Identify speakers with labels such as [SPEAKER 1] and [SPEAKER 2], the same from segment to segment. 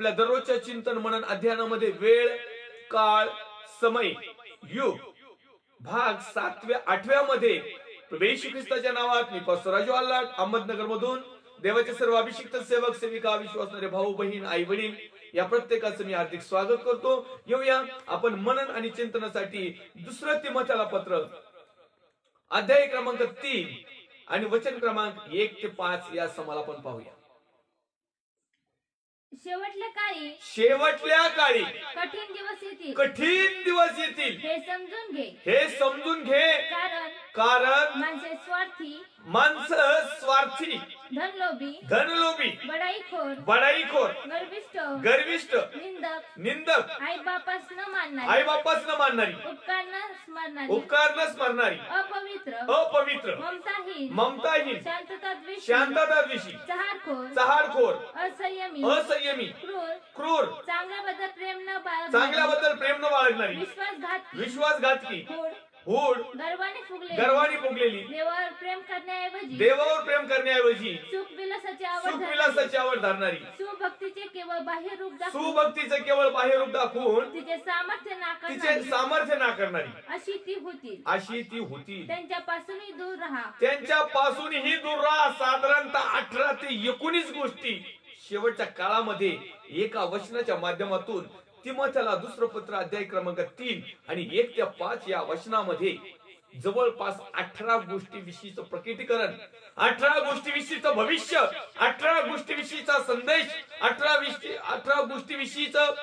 [SPEAKER 1] आपल्या दररोजच्या चिंतन मनन अध्ययनामध्ये वेळ, काळ, समय, युग भाग 7व्या 8व्या मध्ये प्रभू येशू ख्रिस्ताच्या नावात मी पास्टर राजू आल्हाट अहमदनगर मधून देवाचे सर्व अभिषिक्त सेवक सेविका विश्वासणारे भाऊ बहीण आई वडील या प्रत्येकाचं मी हार्दिक स्वागत करतो। येऊया आपण मनन आणि चिंतनासाठी दुसरं तिमोथेला पत्र अध्याय क्रमांक 3 आणि वचन क्रमांक 1 ते 5 या समाला आपण पाहूया। शेवटल्या काळी
[SPEAKER 2] कठीण दिवस
[SPEAKER 1] येतील
[SPEAKER 2] हे समजून घे
[SPEAKER 1] कारण
[SPEAKER 2] माणसे स्वार्थी
[SPEAKER 1] धनलोभी बडाईखोर गर्विष्ठ निंदक
[SPEAKER 2] आई बापास न
[SPEAKER 1] मानणारी उपकार न स्मरणारी अपवित्र ममताहीन शांतताद्वेषी चहारखोर असंयमी क्रूर चांगल्याबद्दल प्रेम न बाळगणारी विश्वासघातकी हूड गर्वाने फुगलेली देवावर प्रेम करण्याऐवजी सुखविलासाची आवड धरणारी
[SPEAKER 2] सुभक्तीचे केवळ
[SPEAKER 1] बाह्य रूप दाखवून
[SPEAKER 2] तिचे
[SPEAKER 1] सामर्थ्य नाकारणारी
[SPEAKER 2] अशी ती होती त्यांच्यापासूनही दूर राहा। साधारणतः 18 ते
[SPEAKER 1] 19 गोष्टी शेवटच्या काळामध्ये एका वचनाच्या माध्यमातून तिमोथेला दुसरं पत्र अध्याय क्रमांक 3 आणि 1 ते 5 या वचनामध्ये जवळपास 18 गोष्टीविषयीचं प्रकटीकरण, 18 गोष्टीविषयीचं भविष्य, 18 गोष्टीविषयीचा संदेश, 18 गोष्टीविषयीचं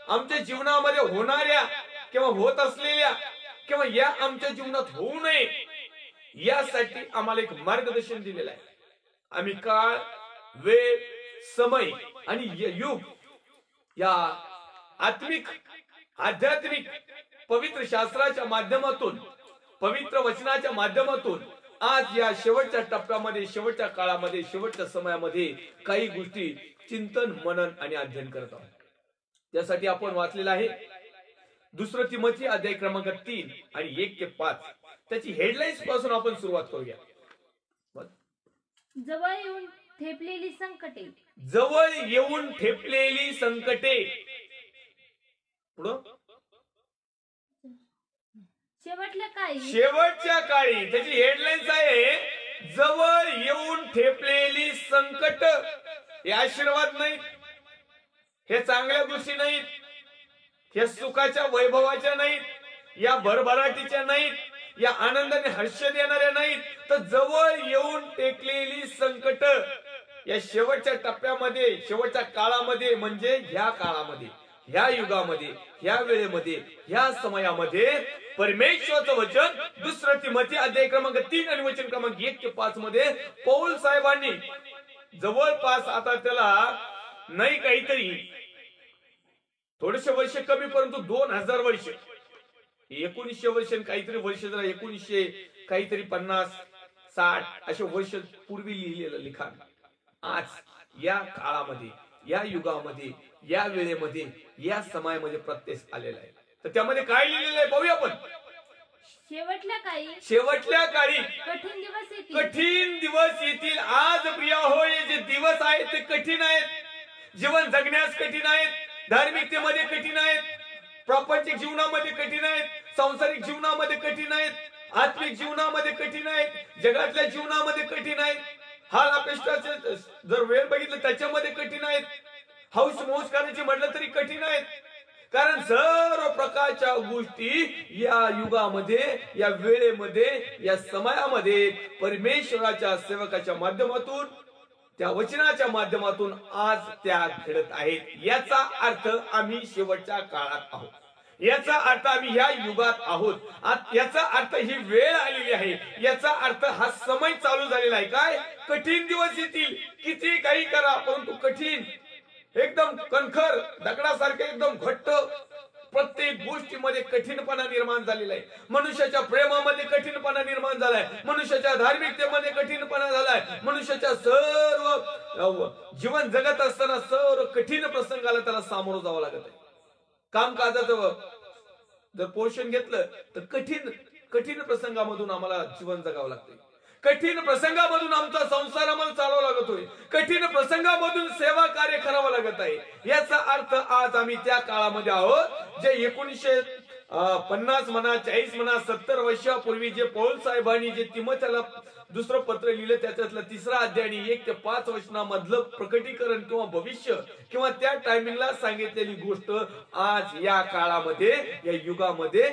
[SPEAKER 1] आमच्या जीवनामध्ये होणाऱ्या किंवा होत असलेल्या किंवा या आमच्या जीवनात होऊ नये यासाठी आम्हाला एक मार्गदर्शन दिलेलं आहे। आम्ही काळ, वेळ, समय आणि युग या आध्यात्मिक पवित्र शास्त्राच्या माध्यमातून, पवित्र वचनाच्या माध्यमातून आज या शेवटच्या टप्प्यामध्ये, शेवटच्या काळामध्ये, शेवटच्या समयामध्ये काही गोष्टी चिंतन मनन आणि अध्ययन करत आहोत। त्यासाठी आपण वाचलेलं आहे दुसरं तिमोथी अध्याय क्रमांक 3 आणि 1 ते 5 त्याची हेडलाईन्स पासून आपण सुरुवात करूया।
[SPEAKER 2] जवळ येऊन ठेपलेली
[SPEAKER 1] संकटे शेवटच्या काळी त्याची हेडलाईन्स आहे जवळ येऊन ठेपलेली संकट। हे आशीर्वाद नाहीत, हे चांगल्या गोष्टी नाहीत, हे सुखाच्या वैभवाच्या नाहीत, या भरभराटीच्या नाहीत, या आनंदाने हर्ष देणाऱ्या नाहीत, तर जवळ येऊन टेकलेली संकट या शेवटच्या टप्प्यामध्ये, शेवटच्या काळामध्ये म्हणजे ह्या काळामध्ये, ह्या युगामध्ये, ह्या वेळेमध्ये, ह्या समयामध्ये परमेश्वराचं वचन दुसरं तिमोथी अध्याय क्रमांक 3 आणि वचन क्रमांक 1 ते 5 मध्ये पौल साहेबांनी जवळपास आता त्याला नाही काहीतरी थोडेसे वर्ष कमी परंतु 2000 वर्ष 1900 वर्ष काहीतरी वर्ष जरा 1900 काहीतरी 50-60 असे वर्ष पूर्वी लिहिलेलं लिखाण आज या काळामध्ये, या युगामध्ये, या वेळेमध्ये, या समयामध्ये प्रत्यक्ष आलेला आहे। तर त्यामध्ये काय लिहिलेलं आहे पाहूया आपण। शेवटल्या काळी कठीण दिवस येतील। आज प्रिया हो, हे जे दिवस आहेत ते कठीण आहेत, जीवन जगण्यास कठीण आहेत, धार्मिकतेमध्ये कठीण आहेत, प्रापंचिक जीवनामध्ये कठीण आहेत, सांसारिक जीवनामध्ये कठीण आहेत, आत्मिक जीवनामध्ये कठीण आहेत, जगातल्या जीवनामध्ये कठीण आहेत, हाल अपेष्टाचे जर वेळ बघितलं त्याच्यामध्ये कठीण आहेत, हौस मौज करायची म्हटलं तरी कठीण आहेत। कारण सर्व प्रकारच्या गोष्टी या युगामध्ये, या वेळेमध्ये, या समयामध्ये परमेश्वराच्या सेवकाच्या माध्यमातून, त्या वचनाच्या माध्यमातून आज त्या घडत आहेत। याचा अर्थ आम्ही शेवटच्या काळात आहोत, याचा अर्थ आम्ही ह्या युगात आहोत, याचा अर्थ ही वेळ आलेली आहे, याचा अर्थ हा समय चालू झालेला आहे। काय कठीण दिवस येतील, किती काही करा परंतु कठीण, एकदम कणखर दगडासारखे एकदम घट्ट, प्रत्येक गोष्टीमध्ये कठीणपणा निर्माण झालेला आहे। मनुष्याच्या प्रेमामध्ये कठीणपणा निर्माण झालाय, मनुष्याच्या धार्मिकतेमध्ये कठीणपणा झालाय, मनुष्याच्या सर्व जीवन जगत असताना सर्व कठीण प्रसंगाला त्याला सामोरं जावं लागत आहे। कामकाजाचं जर पोर्शन घेतलं तर कठीण प्रसंगामधून आम्हाला जीवन जगावं लागतं। कठीण प्रसंगामधून आमचा संसार आम्हाला चालवावा लागतोय, कठीण प्रसंगामधून सेवा कार्य करावं लागत आहे. याचा अर्थ आज आम्ही त्या काळामध्ये आहोत जे 1950 म्हणा, 40 म्हणा, 70 वर्षापूर्वी जे पौल साहेबांनी जे तिमोथेला दुसरं पत्र लिहिलं त्याच्यातलं 3रा अध्याय आणि 1 ते 5 वचनामधलं प्रकटीकरण किंवा भविष्य किंवा त्या टायमिंगला सांगितलेली गोष्ट आज या काळामध्ये, या युगामध्ये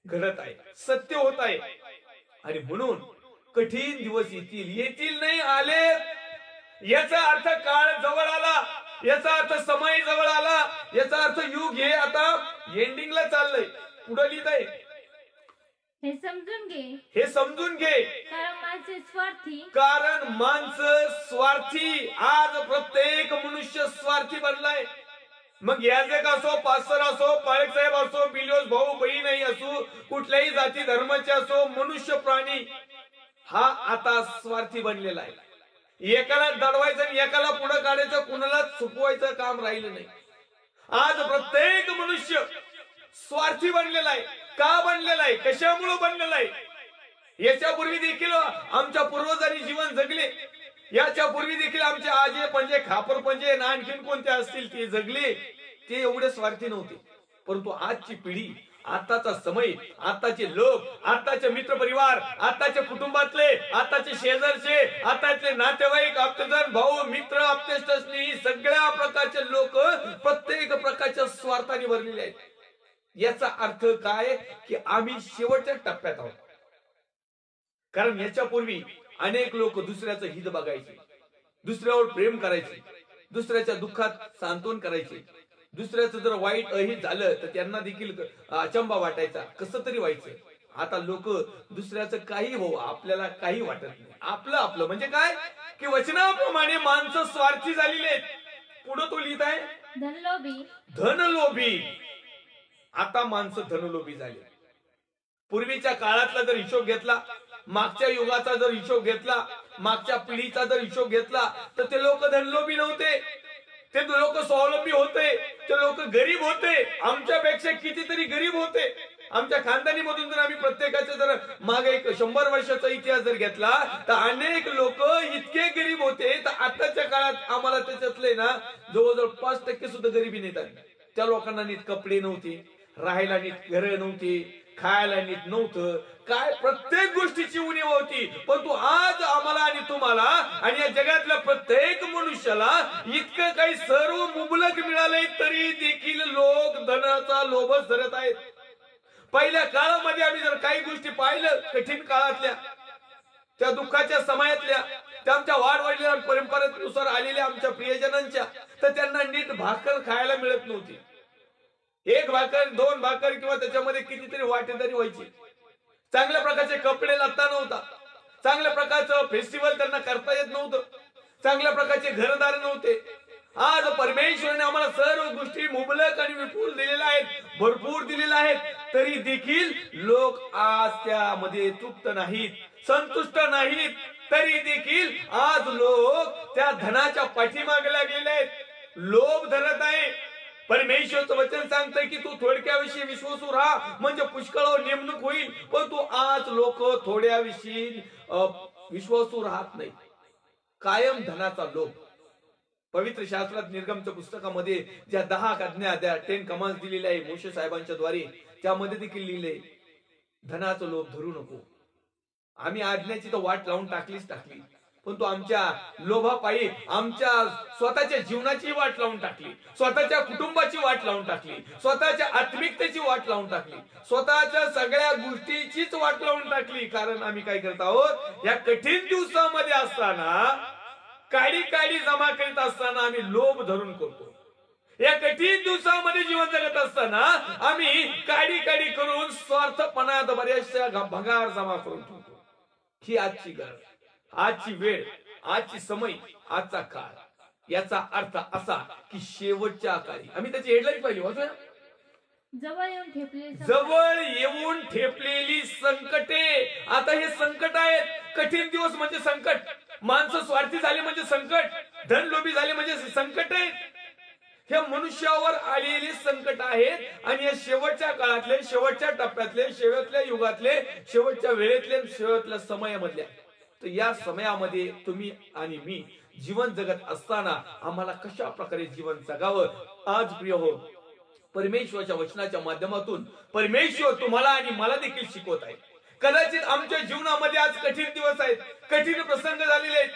[SPEAKER 1] घडत आहे, सत्य होत आहे. आणि म्हणून कठीण दिवस येतील नाही आले. याचा अर्थ काळ जवळ आला, याचा अर्थ समय जवळ आला, याचा अर्थ युग हे आता एंडिंगला चाललंय. पुढे लिहित आहे
[SPEAKER 2] हे समजून घे,
[SPEAKER 1] हे समजून घे, कारण माणसं स्वार्थी. आज प्रत्येक मनुष्य स्वार्थी बनलाय. मग याजक असो, पास्टर असो, पाळक साहेब असो, बिलिओस भाऊ बहीण असो, कुठल्याही जाती धर्माचे असो, मनुष्य प्राणी हा आता स्वार्थी बनलेला आहे. एकाला दडवायचं आणि एकाला पुढे काढायचं, कुणाला चुकवायचं काम राहिलं नाही. आज प्रत्येक मनुष्य स्वार्थी बनलेला आहे. का बनलेला आहे, कशामुळे बनलेला आहे? याच्यापूर्वी देखील आमच्या पूर्वजांनी जीवन जगले, याच्यापूर्वी देखील आमचे आजे पंजे, खापर पंजे, आणखीन कोणते असतील ते जगले, ते एवढे स्वार्थी नव्हते. परंतु आजची पिढी, आताचा समय, आताचे लोक, आताचे मित्र परिवार, आताचे कुटुंबातले, आताचे शेजारचे, आताचे नातेवाईक, आप्तेजन, भाऊ, मित्र, आप्तेष्टस्नी, सगळ्या प्रकारचे लोक प्रत्येक प्रकारच्या स्वार्थाने भरलेले आहेत. याचा अर्थ काय की आम्ही शेवटच्या टप्प्यात आहोत. कारण याच्यापूर्वी अनेक लोक दुसऱ्याचं हित बघायचे, दुसऱ्यावर प्रेम करायचे, दुसऱ्याच्या दुःखात सांत्वन करायचे, दुसऱ्याचं जर वाईट अहित झालं तर त्यांना देखील अचंबा वाटायचा, कसं तरी व्हायचं. आता लोक दुसऱ्याचं काही हो, आपल्याला काही वाटत नाही, आपलं आपलं. म्हणजे काय की वचनाप्रमाणे माणसं स्वार्थी झालेली आहेत. पुढे तो लिहित आहे
[SPEAKER 2] धनलोभी,
[SPEAKER 1] धनलोभी. आता माणसं धनलोभी झाली. पूर्वीच्या काळातला जर हिशोब घेतला, मागच्या युगाचा जर हिशोब घेतला, मागच्या पिढीचा जर हिशोब घेतला, तर ते लोक धनलोभी नव्हते, ते लोक स्वावलंबी होते, ते लोक गरीब होते, आमच्यापेक्षा कितीतरी गरीब होते. आमच्या खानदानीमधून जर आम्ही प्रत्येकाचा जर मागे 100 वर्षाचा इतिहास जर घेतला तर अनेक लोक इतके गरीब होते, तर आताच्या काळात आम्हाला त्याच्यातले ना जवळजवळ 5% सुद्धा गरिबी नेतात. त्या लोकांना नीट कपडे नव्हते, राहायला नीट घरं नव्हती, खायला नीट नव्हतं, काय प्रत्येक गोष्टीची उणीव होती. परंतु आज आम्हाला आणि तुम्हाला आणि या जगातल्या प्रत्येक मनुष्याला इतकं काही सर्व मुबलक मिळालंय, तरी देखील लोक धनाचा लोभच धरत आहेत. पहिल्या काळामध्ये आम्ही जर काही गोष्टी पाहिलं, कठीण काळातल्या, त्या दुःखाच्या समयातल्या, त्या आमच्या वाढवडलेल्या परंपरेनुसार आलेल्या आमच्या प्रियजनांच्या, तर त्यांना नीट भाकर खायला मिळत नव्हती. 1 भाकर, 2 भाकर किंवा त्याच्यामध्ये कितीतरी वाटेदारी व्हायची. चांगल्या प्रकारचे कपडे लत्ता नव्हता, चांगल्या प्रकारचं फेस्टिवल त्यांना करता येत नव्हतं, चांगल्या प्रकारचे घरदार नव्हते. आज परमेश्वराने आम्हाला सर्व गोष्टी मुबलक आणि विपुल दिलेल्या आहेत, भरपूर दिलेल्या आहेत, तरी देखील लोक आज त्यामध्ये तृप्त नाहीत, संतुष्ट नाहीत. तरी देखील आज लोक त्या धनाच्या पाठीमागे लागलेले आहेत, लोभ धरत आहे. परमेश्वरचं वचन सांगतंय की तू थोडक्याविषयी विश्वासू राहा म्हणजे पुष्कळ नेमणूक होईल. पण तू आज लोक थोड्याविषयी विश्वासू राहत नाही, कायम धनाचा लोभ. पवित्र शास्त्रात निर्गमच्या पुस्तकामध्ये ज्या 10 आज्ञा, 10 कमांड्स दिलेल्या आहे मोशे साहेबांच्या द्वारे, त्यामध्ये देखील लिहिले धनाचा लोभ धरू नको. आम्ही आज्ञाची तर वाट लावून टाकलीच टाकली, पण तो आमच्या लोभापायी आमच्या स्वतःच्या जीवनाची वाट लावून टाकली, स्वतःच्या कुटुंबाची वाट लावून टाकली, स्वतःच्या आत्मिकतेची वाट लावून टाकली, स्वतःच्या सगळ्या गोष्टीचीच वाट लावून टाकली. कारण आम्ही काय करत आहोत, या कठीण दिवसामध्ये असताना, काडी काडी जमा करीत असताना आम्ही लोभ धरून करतो. या कठीण दिवसामध्ये जीवन जगत असताना आम्ही काडी काडी करून स्वार्थपणात बऱ्याचशा भंगार जमा करून ठेवतो. ही आजची गरज, आजची वेळ, आजची समय, आजचा काळ. याचा अर्थ असा की शेवटच्या काळी आम्ही त्याची हेडलाईन पाहिली, वाचूया. जवळ येऊन ठेपलेली संकटे. आता हे संकट आहेत. कठीण दिवस म्हणजे संकट, माणसं स्वार्थी झाले म्हणजे संकट, धनलोभी झाले म्हणजे संकट आहे. हे मनुष्यावर आलेली संकट आहेत आणि या शेवटच्या काळातले, शेवटच्या टप्प्यातले, शेवटच्या युगातले, शेवटच्या वेळेतले, शेवटच्या समयामधले. तर या समयामध्ये तुम्ही आणि मी जीवन जगत असताना आम्हाला कशा प्रकारे जीवन जगावं. आज प्रिय हो, परमेश्वराच्या वचनाच्या माध्यमातून परमेश्वर तुम्हाला आणि मला देखील शिकवत आहे. कदाचित आमच्या जीवनामध्ये आज कठीण दिवस आहेत, कठीण प्रसंग झालेले आहेत.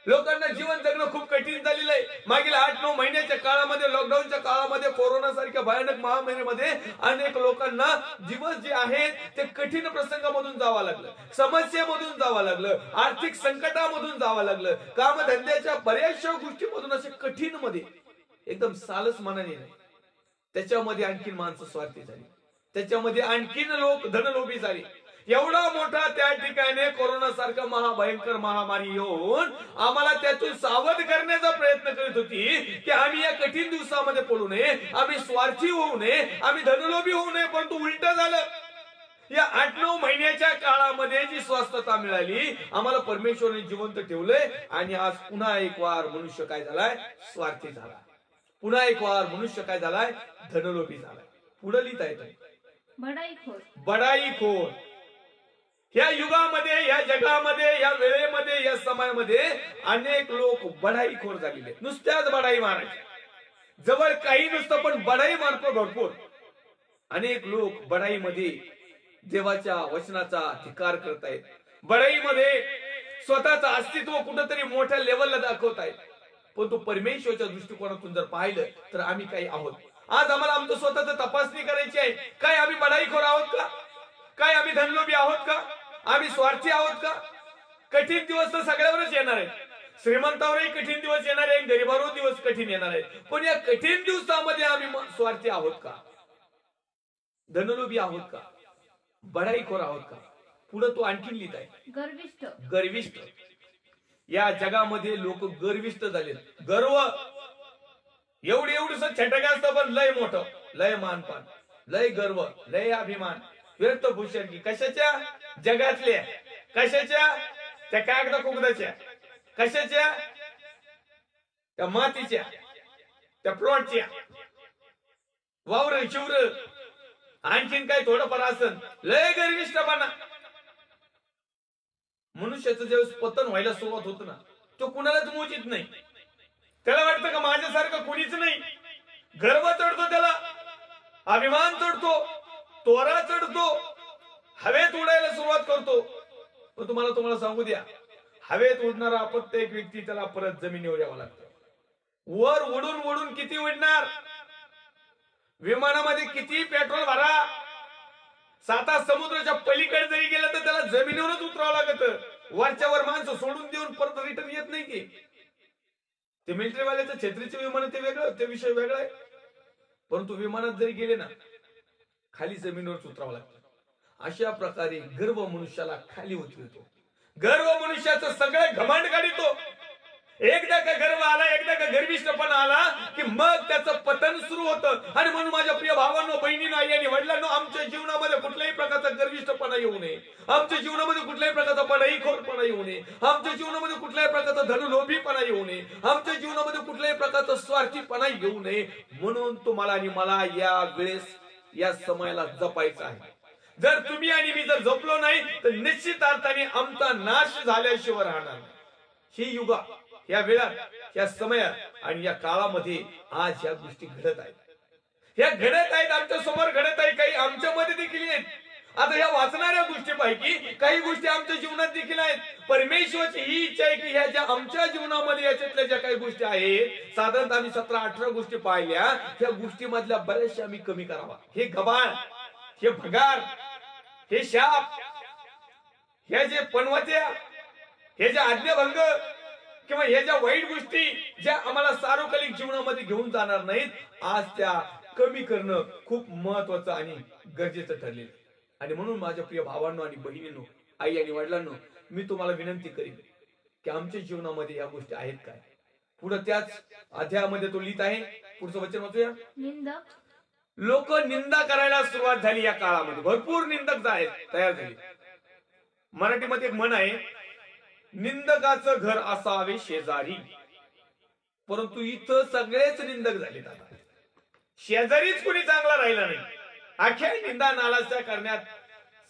[SPEAKER 1] लोकांना जीवन जगणं खूप कठीण झालेलं आहे. मागील 8-9 महिन्याच्या काळामध्ये, लॉकडाऊनच्या काळामध्ये, कोरोना सारख्या भयानक महामारीमध्ये अनेक लोकांना दिवस जे आहेत ते कठीण प्रसंगामधून जावं लागलं, समस्येमधून जावं लागलं, आर्थिक संकटामधून जावं लागलं, कामधंद्याच्या बऱ्याचशा गोष्टीमधून असे कठीण मध्ये एकदम सालस मनाने नाही. त्याच्यामध्ये आणखीन माणसं स्वार्थी झाली, त्याच्यामध्ये आणखीन लोक धनलोभी झाले. एवढा मोठा त्या ठिकाणी कोरोना सारखा महाभयंकर महामारी येऊन आम्हाला त्यातून सावध करण्याचा प्रयत्न करीत होती की आम्ही या कठीण दिवसामध्ये पडू नये, आम्ही स्वार्थी होऊ नये, आम्ही धनलोभी होऊ नये. परंतु उलट झालं. या 8-9 महिन्याच्या काळामध्ये जी स्वस्थता मिळाली, आम्हाला परमेश्वराने जिवंत ठेवलंय. आणि आज पुन्हा एक वार मनुष्य काय झालाय? स्वार्थी झाला. पुन्हा एक वार मनुष्य काय झालाय? धनलोभी झालाय. पुढे लिहिता येतं बडाईखोर. या युगामध्ये, या जगामध्ये, या वेळेमध्ये, या समयामध्ये अनेक लोक बडाईखोर झालेले. नुसत्याच बडाई मारायच्या, जवळ काही नुसतं पण बडाई मारतो भरपूर. अनेक लोक बडाईमध्ये देवाच्या वचनाचा धिक्कार करतायत. बडाईमध्ये स्वतःचं अस्तित्व कुठेतरी मोठ्या लेवलला दाखवतायत. पण तो परमेश्वराच्या दृष्टिकोनातून जर पाहिलं तर आम्ही काही आहोत. आज आम्हाला आमचं स्वतःच तपासणी करायची आहे. काय आम्ही बडाईखोर आहोत का? काय आम्ही धनलोभी आहोत का? आम्ही स्वार्थी आहोत का? कठीण दिवस तर सगळ्यावरच येणार आहेत. श्रीमंतावरही कठीण दिवस येणार आहे, गरीबावर दिवस कठीण येणार आहेत. पण या कठीण दिवसामध्ये आम्ही स्वार्थी आहोत का? धनलोभी आहोत का? बडाईखोर आहोत का? पुढे तो आणखीन लिहित आहे गर्विष्ठ. या जगामध्ये लोक गर्विष्ठ झाले. गर्व एवढस छटक असतं पण लय मोठं, लय मानपान, लय गर्व, लय अभिमान, व्यर्थ भूषण की कशाच्या? जगातल्या. कशाच्या? त्या कागदा कुगदाच्या. कशाच्या? त्या मातीच्या, त्या प्लॉटच्या. वावर शिवर आणखीन काय थोडंफार असन. लय गर्विष्ठपणा. मनुष्याचं ज्यावेळेस पतन व्हायला सुरुवात होत ना, तो कुणालाच मोजित नाही. त्याला वाटतं का माझ्यासारखं कुणीच नाही. गर्व चढतो त्याला, अभिमान चढतो, तोरा चढतो, हवेत उडायला सुरुवात करतो. पण तुम्हाला सांगू द्या, हवेत उडणारा प्रत्येक व्यक्ती त्याला परत जमिनीवर यावं लागतं. वर उडून उडून किती उडणार? विमानामध्ये किती पेट्रोल भरा, 7 समुद्राच्या पलीकडे जरी गेलं तर त्याला जमिनीवरच उतरावं लागतं. वरच्यावर माणसं सोडून देऊन परत रिटर्न येत नाही की. ते मिलिटरीवाल्याचं छत्रीचे विमान ते वेगळं, ते विषय वेगळा आहे. परंतु विमानात जरी गेले ना, खाली जमिनीवर उतरावं लागतं. अशा प्रकारे गर्व मनुष्याला खाली उतरवतो. गर्व मनुष्याचं सगळं घमंड काढतो. एकदा का गर्व आला, एकदा का गर्विष्ठपणा आला की मग त्याचं पतन सुरू होतं. आणि म्हणून माझ्या प्रिय भावांनो, बहिणींनो, आई आणि वडिलांनो, आमच्या जीवनामध्ये कुठल्याही प्रकारचा गर्विष्ठपणा येऊ नये. आमच्या जीवनामध्ये कुठल्याही प्रकारचा बडाईखोरपणा येऊ नये. आमच्या जीवनामध्ये कुठल्याही प्रकारचा धनलोभीपणा येऊ नये. आमच्या जीवनामध्ये कुठल्याही प्रकारचा स्वार्थीपणा येऊ नये. म्हणून तुम्हाला आणि मला या वेळेस, या समयाला जपायचं आहे. जर तुम्ही आणि मी जर जपलो नाही तर निश्चित अर्थाने आमचा नाश झाल्याशिवाय राहणार. ही युगा, या वेळात, या समयात आणि या काळामध्ये आज या गोष्टी घडत आहेत. ह्या घडत आहेत, आमच्या समोर घडत आहे. काही आमच्यामध्ये देखील आहेत. आता ह्या वाचणाऱ्या गोष्टीपैकी काही गोष्टी आमच्या जीवनात देखील आहेत. परमेश्वराची ही इच्छा आहे की ह्या ज्या आमच्या जीवनामध्ये याच्यातल्या ज्या काही गोष्टी आहेत, साधारणतः आम्ही 17-18 गोष्टी पाहिल्या, ह्या गोष्टीमधल्या बऱ्याचशा आम्ही कमी करावा. हे गबाळ, हे भगार, हे शाप, हे जे पनवत्या, हे जे आज्ञाभंग किंवा हे ज्या वाईट गोष्टी ज्या आम्हाला सार्वकालिक जीवनामध्ये घेऊन जाणार नाहीत, आज त्या कमी करणं खूप महत्वाचं आणि गरजेचं ठरलेलं. आणि म्हणून माझ्या प्रिय भावांनो आणि बहिणींनो, आई आणि वडिलांनो, मी तुम्हाला विनंती करीन की आमच्या जीवनामध्ये या गोष्टी आहेत काय? पुढे त्याच अध्यायामध्ये तो लिहित आहे. पुढचं वचन वाचूया.
[SPEAKER 2] निंदक.
[SPEAKER 1] लोक निंदा करायला सुरुवात झाली. या काळामध्ये भरपूर निंदक तयार झाले. मराठीमध्ये एक म्हण आहे, निंदकाचं घर असावे शेजारी. परंतु इथं सगळेच निंदक झाले. शेजारीच कोणी चांगला राहिला नाही. अख्ख्या निंदा नालाच्या करण्यात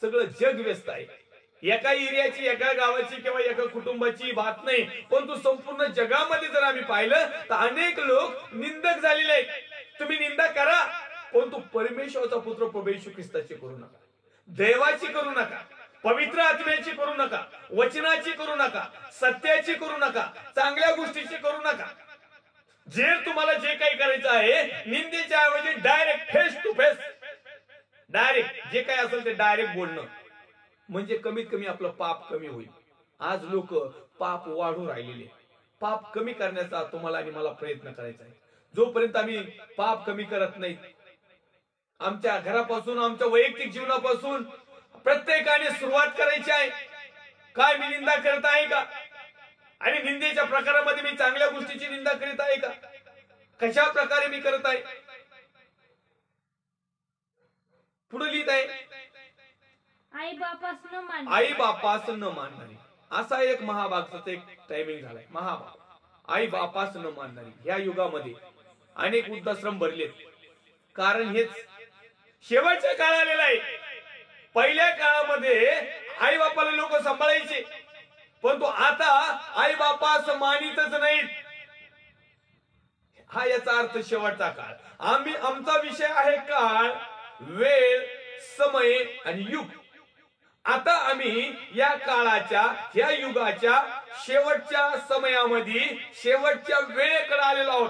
[SPEAKER 1] सगळं जग व्यस्त आहे. एका एरियाची, एका गावाची किंवा एका कुटुंबाची बात नाही, परंतु संपूर्ण जगामध्ये जर आम्ही पाहिलं तर अनेक लोक निंदक झालेले आहेत. तुम्ही निंदा करा, परंतु परमेश्वराचा पुत्र प्रभू येशू ख्रिस्ताची करू नका, देवाची करू नका, पवित्र आत्म्याची करू नका, वचनाची करू नका, सत्याची करू नका, चांगल्या गोष्टीची करू नका. जे तुम्हाला जे काही करायचं आहे, निंदेच्या ऐवजी direct face to face, direct जे काही असेल ते डायरेक्ट बोलणं, म्हणजे कमीत कमी आपलं पाप कमी होईल. आज लोक पाप वाढू राहिलेले. पाप कमी करण्याचा तुम्हाला आणि मला प्रयत्न करायचा आहे. जोपर्यंत आम्ही पाप कमी करत नाही, आमच्या घरापासून, आमच्या वैयक्तिक जीवनापासून प्रत्येकाने सुरुवात करायची आहे. काय मी निंदा करत आहे का? आणि निंदेच्या प्रकारामध्ये मी चांगल्या गोष्टीची निंदा करीत आहे का? कशा प्रकारे मी करत आहे? पुढे लिहित आहे,
[SPEAKER 2] आई
[SPEAKER 1] बापास न मानणारी. असा एक महाभारताचा एक टायमिंग झालाय. महाभारत आई बापास न मानणारी. ह्या युगामध्ये अनेक वृद्धाश्रम भरलेत. कारण हेच शेवटचा काळ आलेला आहे. पहिल्या काळामध्ये आई बापाला लोक सांभाळायचे, परंतु आता आई बापास मानितच नाहीत. हा याचा अर्थ शेवटचा काळ. आमचा विषय आहे काळ, वेळ, समय आणि युग. आता आम्ही या काळाच्या, या युगाच्या शेवटच्या समयामध्ये, शेवटच्या वेळेकडे आलेलो आहोत.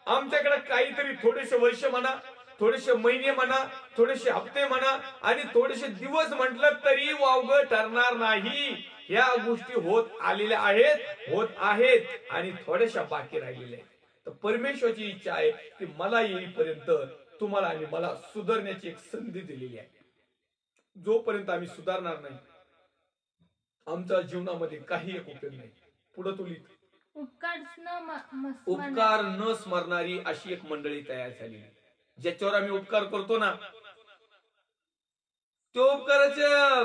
[SPEAKER 1] आमच्याकडे काहीतरी थोडेसे वर्ष म्हणा, थोडेसे महिने म्हणा, थोडेसे हप्ते म्हणा आणि थोडेसे दिवस म्हटलं तरी वावगं ठरणार नाही. या गोष्टी होत आलेल्या आहेत, होत आहेत आणि थोड्याशा बाकी राहिलेल्या आहेत. तर परमेश्वराची इच्छा आहे की मला येईपर्यंत तुम्हाला आणि मला सुधारण्याची एक संधी दिलेली आहे. जोपर्यंत आम्ही सुधारणार नाही, आमच्या जीवनामध्ये काही एक उपयोग नाही. पुढे तुलीत उपकार न स्मरणारी अशी एक मंडळी तयार झाली. ज्याच्यावर आम्ही उपकार करतो ना, तो उपकाराच्या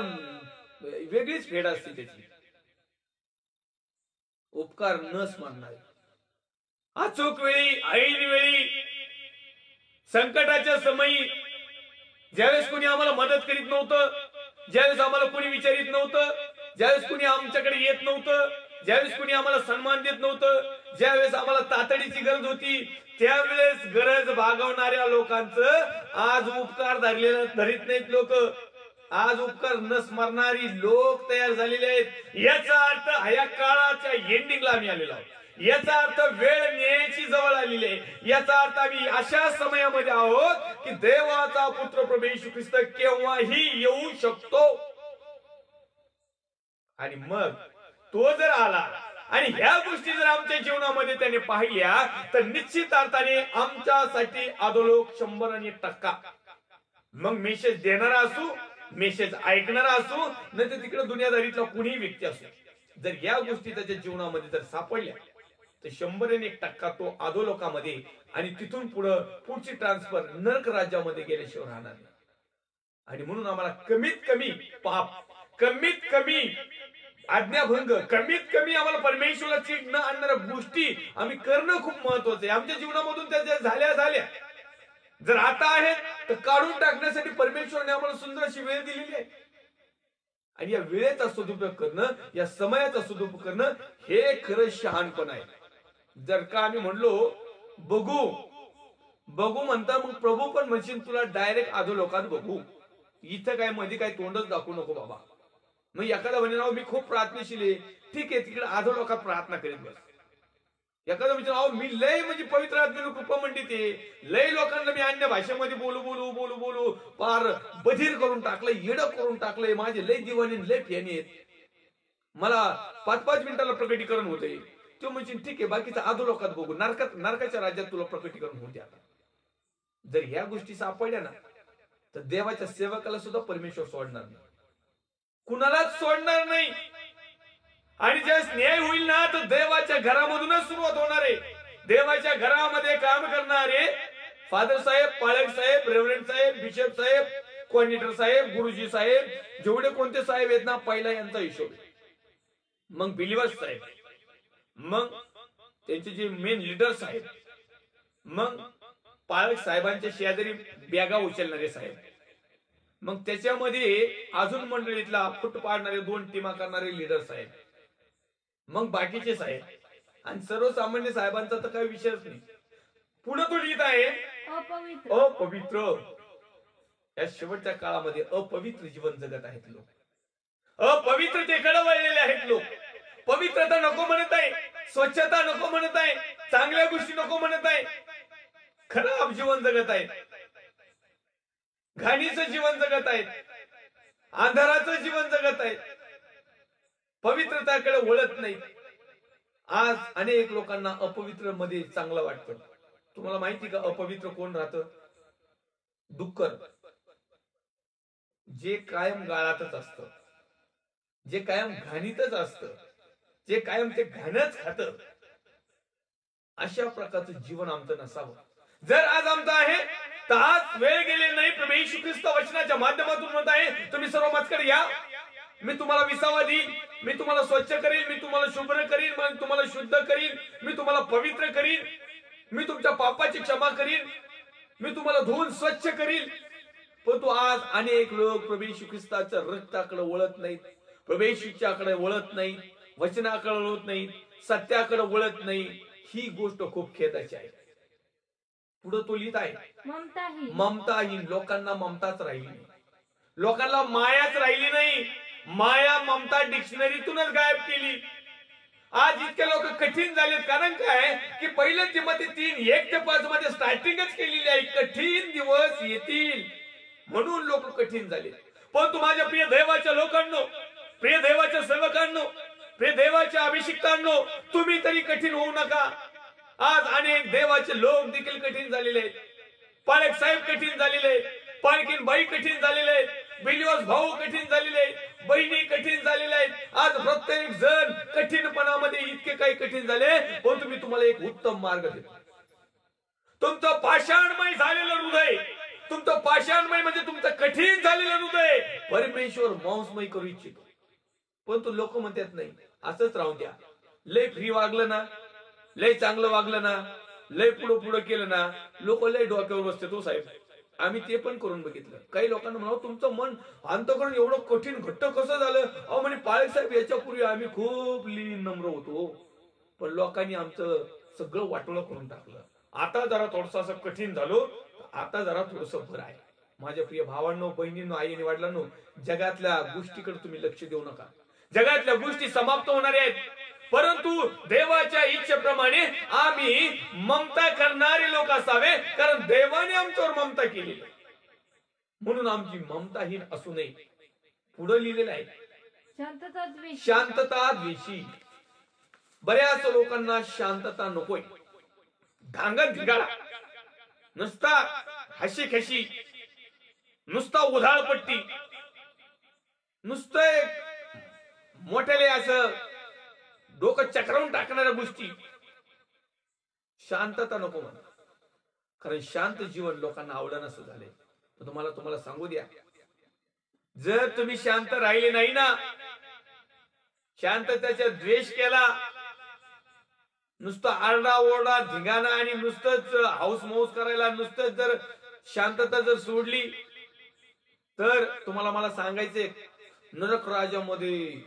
[SPEAKER 1] वेगळीच फेड असते त्याची. उपकार न स्मरणारी, अचूक वेळी, ऐन वेळी, संकटाच्या समयी, ज्यावेळेस कोणी आम्हाला मदत करीत नव्हतं, ज्यावेळेस आम्हाला कोणी विचारित नव्हतं, ज्यावेळेस कोणी आमच्याकडे येत नव्हतं, ज्यावेळेस कोणी आम्हाला सन्मान देत नव्हतं, ज्यावेळेस आम्हाला तातडीची गरज होती, त्यावेळेस गरज भागवणाऱ्या लोकांचं आज उपकार धरीत नाहीत लोक. आज उपकार न स्मरणारी लोक तयार झालेले आहेत. याचा अर्थ या काळाच्या एंडिंगला आम्ही आलेलो आहोत. याचा अर्थ वेळ न्यायाची जवळ आलेली आहे. याचा अर्थ आम्ही अशा समयामध्ये आहोत की देवाचा पुत्र प्रभू येशू ख्रिस्त केव्हाही येऊ शकतो. आणि मग तो जर आला आणि ह्या गोष्टी जर आमच्या जीवनामध्ये त्याने पाहिल्या तर निश्चित अर्थाने आमच्यासाठी अधोलोक 100% मग मेसेज देणारा असू, मेसेज ऐकणारा असू, नाही तर तिकडे दुनियादारीतला कुणीही व्यक्ती असू, जर या गोष्टी त्याच्या जीवनामध्ये जर सापडल्या तर 100% तो अधोलोकामध्ये आणि तिथून पुढची ट्रान्सफर नरक राज्यामध्ये गेल्याशिवाय राहणार नाही. आणि म्हणून आम्हाला कमीत कमी पाप, कमीत कमी आज्ञाभंग, कमीत कमी आम्हाला परमेश्वराची न आणणाऱ्या गोष्टी आम्ही करणं खूप महत्वाचं आहे. आमच्या जीवनामधून त्या झाल्या जर आता आहेत तर काढून टाकण्यासाठी परमेश्वराने आम्हाला सुंदर अशी वेळ दिलेली आहे. आणि या वेळेचा सदुपयोग करणं, या समयाचा सदुपयोग करणं हे खरं शहाणपण आहे. जर का आम्ही म्हणलो बघू म्हणता, मग प्रभू पण म्हणशील तुला डायरेक्ट अधोलोकात बघू, इथं काय मध्ये काय तोंडच दाखवू नको बाबा. मग एखादा म्हणे मी खूप प्रार्थनाशील आहे, ठीक आहे, तिकडे अधोलोकात प्रार्थना करीत बस. एखादा म्हणजे मी लय म्हणजे पवित्र आत्म्याने कृपा म्हणते, लय लोकांना मी अन्य भाषेमध्ये बोलू पार बधीर करून टाकलंय, येडं करून टाकलंय, माझे लय दिवाणी लय फेणी आहेत, मला 5-5 मिनिटाला प्रकटीकरण होते. तो म्हणजे ठीक आहे, बाकीचा अधोलोकात बघू, नरकाच्या राज्यात तुला प्रकटीकरण होते. आता जर ह्या गोष्टी सापडल्या ना तर देवाच्या सेवकाला सुद्धा परमेश्वर सोडणार नाही, कुणालाच सोडणार नाही. आणि ज्यावेळेस न्याय होईल ना तर देवाच्या घरामधूनच सुरुवात होणार आहे. देवाच्या घरामध्ये काम करणारे फादर साहेब, पाळक साहेब, रेव्हरंड साहेब, बिशप साहेब, कोऑर्डिनेटर साहेब, गुरुजी साहेब, जेवढे कोणते साहेब आहेत ना, पहिला यांचा हिशोब, मग बिलिव्हर्स साहेब, मग त्यांचे जे मेन लीडर्स आहेत, मग पालक साहेबांच्या शेजारी बॅगा उचलणारे साहेब, मग त्याच्यामध्ये अजून मंडळीतला फुट पाडणारे 2 टीमा करणारे लीडर्स आहेत, मग बाकीचे साहेब, आणि सर्वसामान्य साहेबांचा तर काही विषयच नाही. पुढे तो लिहित आहे अपवित्र. या शेवटच्या काळामध्ये अपवित्र जीवन जगत आहेत लोक, अपवित्रतेकडे वळलेले आहेत लोक. पवित्रता नको म्हणत आहे, स्वच्छता नको म्हणत आहे, चांगल्या गोष्टी नको म्हणत आहे, खराब जीवन जगत आहेत, घाणीचं जीवन जगत आहेत, अंधाराचं जीवन जगत आहेत, पवित्रताकडे वळत नाही. आज अनेक लोकांना अपवित्र मध्ये चांगलं वाटतं. तुम्हाला माहिती का अपवित्र कोण राहतं? डुक्कर, जे कायम गाळातच असतं, जे कायम घाणीतच असतं, जे कायम ते घाणच खातं. अशा प्रकारचं जीवन आमचं नसावं. जर आज आमचं आहे तर आज वेळ गेलेली नाही. प्रभू येशू ख्रिस्त वचनाच्या माध्यमातून म्हणत आहे, तुम्ही सर्व माझ्याकडे या, मी तुम्हाला विसावा देईन, मी तुम्हाला स्वच्छ करीन, मी तुम्हाला शुभ्र करीन, मी तुम्हाला शुद्ध करीन, मी तुम्हाला पवित्र करीन, मी तुमच्या पापाची क्षमा करीन, मी तुम्हाला धुवून स्वच्छ करीन. परंतु आज अनेक लोक प्रभू येशू ख्रिस्ताच्या रक्ताकडे वळत नाहीत, प्रभू येशूच्याकडे वळत नाहीत, वचनाकडे वळत नाहीत, सत्याकडे वळत नाही. ही गोष्ट खूप खेदाची आहे. पुढे तो लिहित आहे ममताहीन. लोकांना ममताच राहिली नाही, लोकांना मायाच राहिली नाही. माया ममता डिक्शनरीतूनच गायब केली. आज इतके लोक कठीण झालेत. कारण काय की पहिलं तिमोथी 3:1-5 मध्ये स्टार्टिंगच केलेली आहे, कठीण दिवस येतील म्हणून लोक कठीण झाले. पण माझ्या प्रिय देवाच्या लोकांनो, प्रिय देवाच्या सेवकांनो, प्रिय देवाच्या अभिषिक्तांनो, तुम्ही तरी कठीण होऊ नका. आज अनेक देवाचे लोक देखील कठीण झालेले आहेत. पालक साहेब कठीण झालेले आहेत, पालकीन बाई कठीण झालेले आहेत, बिलिओस भाऊ कठीण झालेले आहेत, बहिणी कठीण झालेल्या आहेत. आज प्रत्येक जण कठीणपणामध्ये इतके काही कठीण झाले. पण तुम्ही तुम्हाला एक उत्तम मार्ग देतो. तुमचं पाषाणमय झालेलं हृदय, तुमचं पाषाणमय म्हणजे तुमचं कठीण झालेलं हृदय परमेश्वर मांसमय करू इच्छितो. पण तो लोक म्हणतात नाही, असंच राहून द्या. लय फ्री वागलं ना, लय चांगलं वागलं ना, लय पुढं केलं ना, लोक लय डोक्यावर बसते. तो साहेब आम्ही ते पण करून बघितलं. काही लोकांना म्हणावं तुमचं मन अंतःकरण एवढं कठीण घट्ट कसं झालं? अहो म्हणे पालक साहेब याच्यापूर्वी आम्ही खूप लीन नम्र होतो, पण लोकांनी आमचं सगळं वाटोळं करून टाकलं. आता जरा थोडंसं असं कठीण झालो, आता जरा थोडंसं बरं आहे. माझ्या प्रिय भावांनो, बहिणींनो, आई आणि वडिलांनो, जगातल्या गोष्टीकडे तुम्ही लक्ष देऊ नका. जगातल्या गोष्टी समाप्त होणाऱ्या आहेत, परंतु देवाच्या इच्छेप्रमाणे आम्ही ममता करणारे लोक असावे, कारण देवाने आमच्यावर ममता केलेली, म्हणून आमची ममताहीन असू नये. पुढे लिहिलेलं आहे शांतता द्वेषी. बऱ्याच लोकांना शांतता नकोय. धांगत धिगाडा, नुसता हशी खशी, नुसता उधाळपट्टी, नुसतं मोठ्याले असं डोकं चक्रावून टाकणाऱ्या गोष्टी. शांतता नको म्हणा, कारण शांत जीवन लोकांना आवडणं झालंय. तुम्हाला सांगू द्या, जर तुम्ही शांत राहिले नाही ना, शांततेचा द्वेष केला, नुसतं आरडा ओरडा धिंगाणा आणि नुसतंच हाऊस माऊस करायला, नुसतंच जर शांतता जर सोडली, तर तुम्हाला मला सांगायचंय, नरक राजामध्ये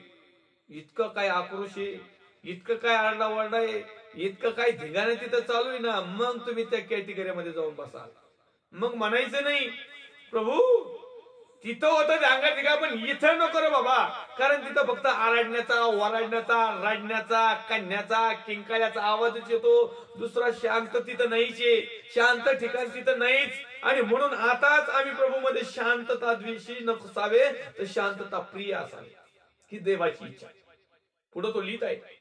[SPEAKER 1] इतकं काय आक्रोश आहे, इतकं काय आरडा ओरडा आहे, इतकं काय धिंगाणा तिथं चालू आहे ना, मग तुम्ही त्या कॅटेगरीमध्ये जाऊन बसाल. मग म्हणायचं नाही प्रभू तिथं होतं धांगा धिगा, पण इथं नको रे बाबा, कारण तिथं फक्त आरडण्याचा, ओरडण्याचा, रडण्याचा, कन्याचा, किंकाळ्याचा आवाजच येतो. दुसरा शांत तिथं नाहीच आहे, शांत ठिकाण तिथं नाहीच. आणि म्हणून आताच आम्ही प्रभू मध्ये शांतता द्वेषी नसावे, तर शांतता प्रिय असावे, ही देवाची इच्छा. पुढे तो लिहित आहे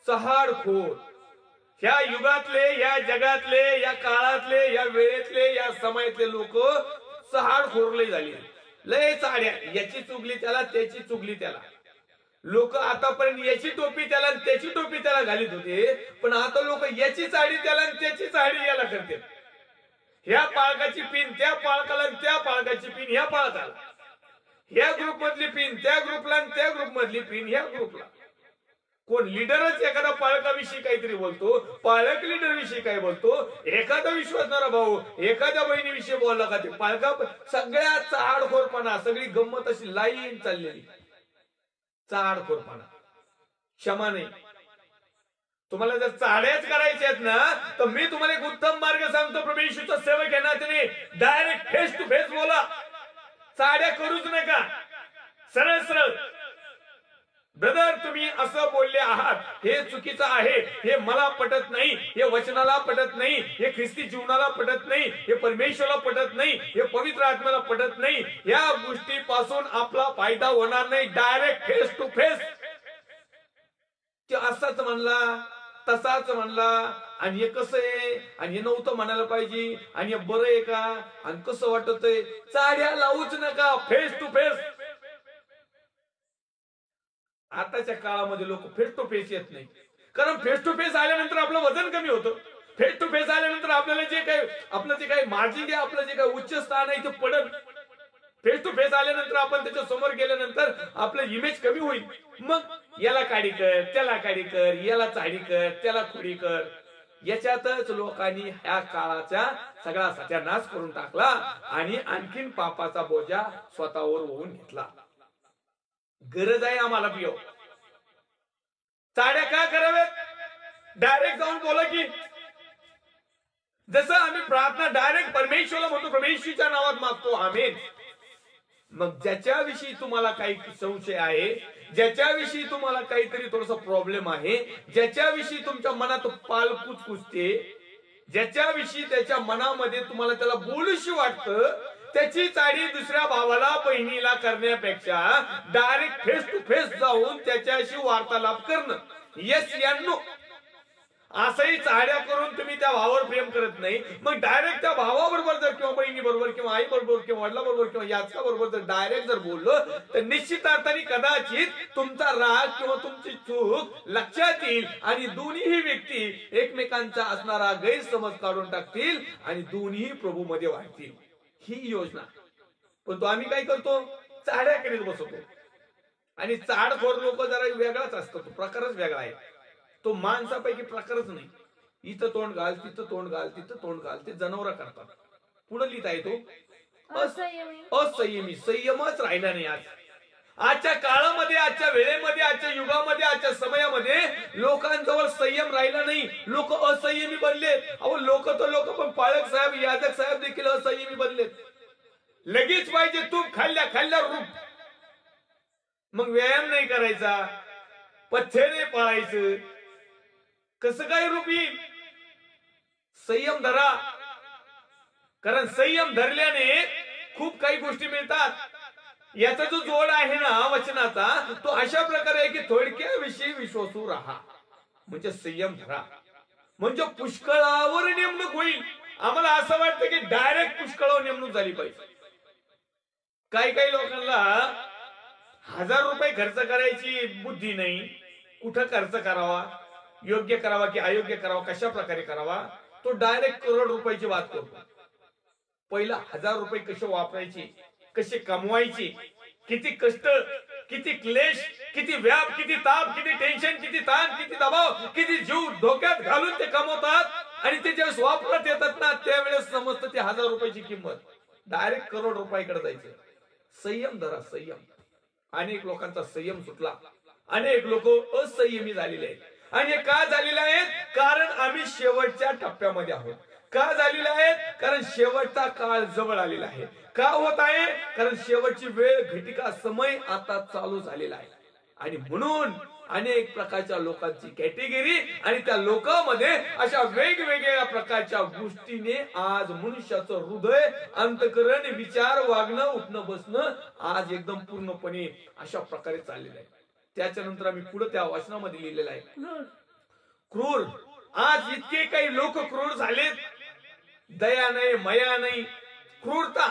[SPEAKER 1] चहाडखोर. ह्या युगातले, या जगातले, या काळातले, या वेळेतले, या समयातले लोक चहाडखोरले झाले. लय चाड्या, याची चुगली त्याला, त्याची चुगली त्याला. लोक आतापर्यंत याची टोपी त्याला, त्याची टोपी त्याला घालीत होते, पण आता लोक याची चाडी त्याला, त्याची चाडी याला करते. ह्या पाळकाची पिन त्या पाळकाला, त्या पाळकाची पिन ह्या पाळकाला, ह्या ग्रुप मधली पिन त्या ग्रुपला, त्या ग्रुप मधली पिन ह्या ग्रुपला. कोण लीडरच एखादा पालकाविषयी काहीतरी बोलतो, पालक लीडर विषयी काय बोलतो, एखादा विश्वासणारा भाऊ एखाद्या बहिणीविषयी बोलला का ते पालका सगळ्या चाडखोरपणा, सगळी गंमत अशी लाईन चाललेली चाडखोरपणा, क्षमा नाही. तुम्हाला जर चाड्याच करायच्या आहेत ना, तर मी तुम्हाला एक उत्तम मार्ग सांगतो. प्रभू येशूचा सेवक आहे ना, तुम्ही डायरेक्ट फेस टू फेस बोला, चाड्या करूच नका, सरळ सरळ. ब्रदर तुम्ही असं बोलले आहात, हे चुकीचं आहे, हे मला पटत नाही, हे वचनाला पटत नाही, हे ख्रिस्ती जीवनाला पटत नाही, हे परमेश्वराला पटत नाही, हे पवित्र आत्म्याला पटत नाही, या गोष्टीपासून आपला फायदा होणार नाही. Direct face to face. ते असाच म्हणला, तसाच म्हणला, आणि हे कसं आहे, आणि हे नव्हतं म्हणायला पाहिजे, आणि हे बरं आहे का, आणि कसं वाटतंय, चाड्या लावूच नका, फेस टू फेस. आताच्या काळामध्ये लोक फेस टू फेस येत नाही, कारण फेस टू फेस आल्यानंतर आपलं वजन कमी होतं. फेस टू फेस आल्यानंतर आपल्याला जे काही आपलं जे काही मार्जिन आहे, आपलं जे काही उच्च स्थान आहे ते पडत. फेस टू फेस आल्यानंतर आपण त्याच्या समोर गेल्यानंतर आपलं इमेज कमी होईल. मग याला काडी कर, त्याला काडी कर, याला चाडी कर, त्याला खुडी कर. याच्यातच लोकांनी ह्या काळाचा सगळा सत्यानाश करून टाकला आणि आणखीन पापाचा बोजा स्वतःवर होऊन घेतला. गरज आहे आम्हाला पिओ. चाड्या का कराव्यात? डायरेक्ट जाऊन बोला की, जसं आम्ही प्रार्थना डायरेक्ट परमेश्वराला म्हणतो, परमेश्वराच्या नावात मागतो, आमेन. मग ज्याच्याविषयी तुम्हाला काही संशय आहे, ज्याच्याविषयी तुम्हाला काहीतरी थोडासा प्रॉब्लेम आहे, ज्याच्याविषयी तुमच्या मनात पालपूच कुसते, ज्याच्याविषयी त्याच्या मनामध्ये तुम्हाला त्याला बोलूशी वाटतं, त्याची चाडी दुसऱ्या भावाला बहिणीला करण्यापेक्षा डायरेक्ट फेस टू फेस जाऊन त्याच्याशी वार्तालाप करणं. येस यांनो, असंही चाड्या करून तुम्ही त्या भावावर प्रेम करत नाही, मग डायरेक्ट त्या भावाबरोबर जर किंवा बहिणी बरोबर किंवा आई बरोबर किंवा वडिला बरोबर किंवा याच्या बरोबर जर डायरेक्ट जर बोललो, तर निश्चित अर्थाने कदाचित तुमचा राग किंवा तुमची चूक लक्षात येईल आणि दोन्ही व्यक्ती एकमेकांचा असणारा गैरसमज काढून टाकतील आणि दोन्ही प्रभू मध्ये वाढतील. ही योजना. पण तो आम्ही काय करतो, चाड्या करीत बसतो. आणि चाडखोर लोक जरा वेगळाच असतो, तो प्रकारच वेगळा आहे. तो माणसापैकी प्रकारच नाही. इथं तोंड घाल, तिथं तोंड घाल, तिथं तोंड घाल, ते जनावर करतात. पुढे लिहित आहे तो असंयमी. संयमच राहिला नाही आज. आजच्या काळामध्ये, आजच्या वेळेमध्ये, आजच्या युगामध्ये, आजच्या समयामध्ये लोकांजवळ संयम राहिला नाही. लोक असंयमी बनले. अहो लोक तर लोक, पण पाळक साहेब, याजक साहेब देखील असंयमी बनलेत. लगेच पाहिजे तूप, खाल्ल्या खाल्ल्या रूप. मग व्यायाम नाही करायचा, पथ्य नाही पाळायचं, कसं काय रूप येईल? संयम धरा, कारण संयम धरल्याने खूप काही गोष्टी मिळतात. याचा जो जोड आहे ना वचनाचा, तो अशा प्रकारे आहे की थोडक्याविषयी विश्वासू राहा, म्हणजे संयम धरा, म्हणजे पुष्कळावर नेमणूक होईल. आम्हाला असं वाटतं की डायरेक्ट पुष्कळावर नेमणूक झाली पाहिजे. काही लोकांना 1000 रुपये खर्च करायची बुद्धी नाही. कुठं खर्च करावा, योग्य करावा की अयोग्य करावा, कशा प्रकारे करावा, तो डायरेक्ट करोड रुपयाची बात करतो. पहिला 1000 रुपये कसे वापरायचे, कसे कमवायचे, किती कष्ट, किती क्लेश, किती व्याप, किती ताप, किती टेन्शन, किती ताण, किती दबाव, किती जीव धोक्यात घालून ते कमवतात. आणि ते ज्यावेळेस वापरत येतात ना, त्यावेळेस समजतं ते 1000 रुपयाची किंमत. डायरेक्ट करोड रुपयाकडे जायचं. संयम धरा, संयम. अनेक लोकांचा संयम सुटला, अनेक लोक असंयमी झालेले आहेत. आणि हे का झालेले आहेत? कारण आम्ही शेवटच्या टप्प्यामध्ये आहोत. का झालेले आहेत? कारण शेवटचा काळ जवळ आलेला आहे. का होत आहे? कारण शेवटची वेळ, घटिका समय आता चालू झालेला आहे. आणि म्हणून अनेक प्रकारच्या लोकांची कॅटेगरी आणि त्या लोकांमध्ये अशा वेगवेगळ्या प्रकारच्या गोष्टीने आज मनुष्याचं हृदय, अंतःकरण, विचार, वागणं, उठणं, बसणं आज एकदम पूर्णपणे अशा प्रकारे चाललेलं आहे. त्याच्यानंतर आम्ही पुढे त्या वाचनामध्ये लिहिलेलं आहे क्रूर. आज इतके काही लोक क्रूर झालेत. दया नाही, मया नाही, क्रूरता.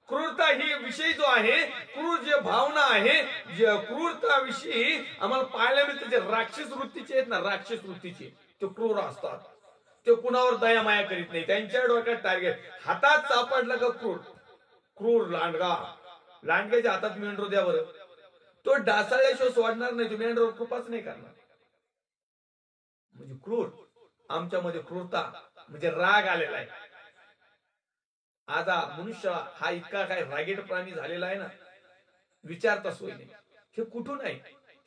[SPEAKER 1] क्रूरता ही विषय जो आहे, क्रूर जे भावना आहे, जे क्रूरता विषयी आम्हाला पाहायला मिळतं. जे राक्षस वृत्तीचे आहेत ना, राक्षस वृत्तीचे, ते क्रूर असतात. ते कुणावर दया माया करीत नाही. त्यांच्या डोक्यात टार्गेट. हातात सापडलं का क्रूर. क्रूर लांडगा. लांडग्याच्या हातात मेंढरो द्या बरं. तो डासाळल्याशिवाय सोडणार नाही, तुम्ही यांच्यावर कृपाच नाही करणार. म्हणजे क्रूर, आमच्यामध्ये क्रूरता म्हणजे राग आलेला आहे. आज मनुष्य हा इतका काय रागीट प्राणी झालेला आहे ना, विचारता सोय नाही. हे कुठून आहे,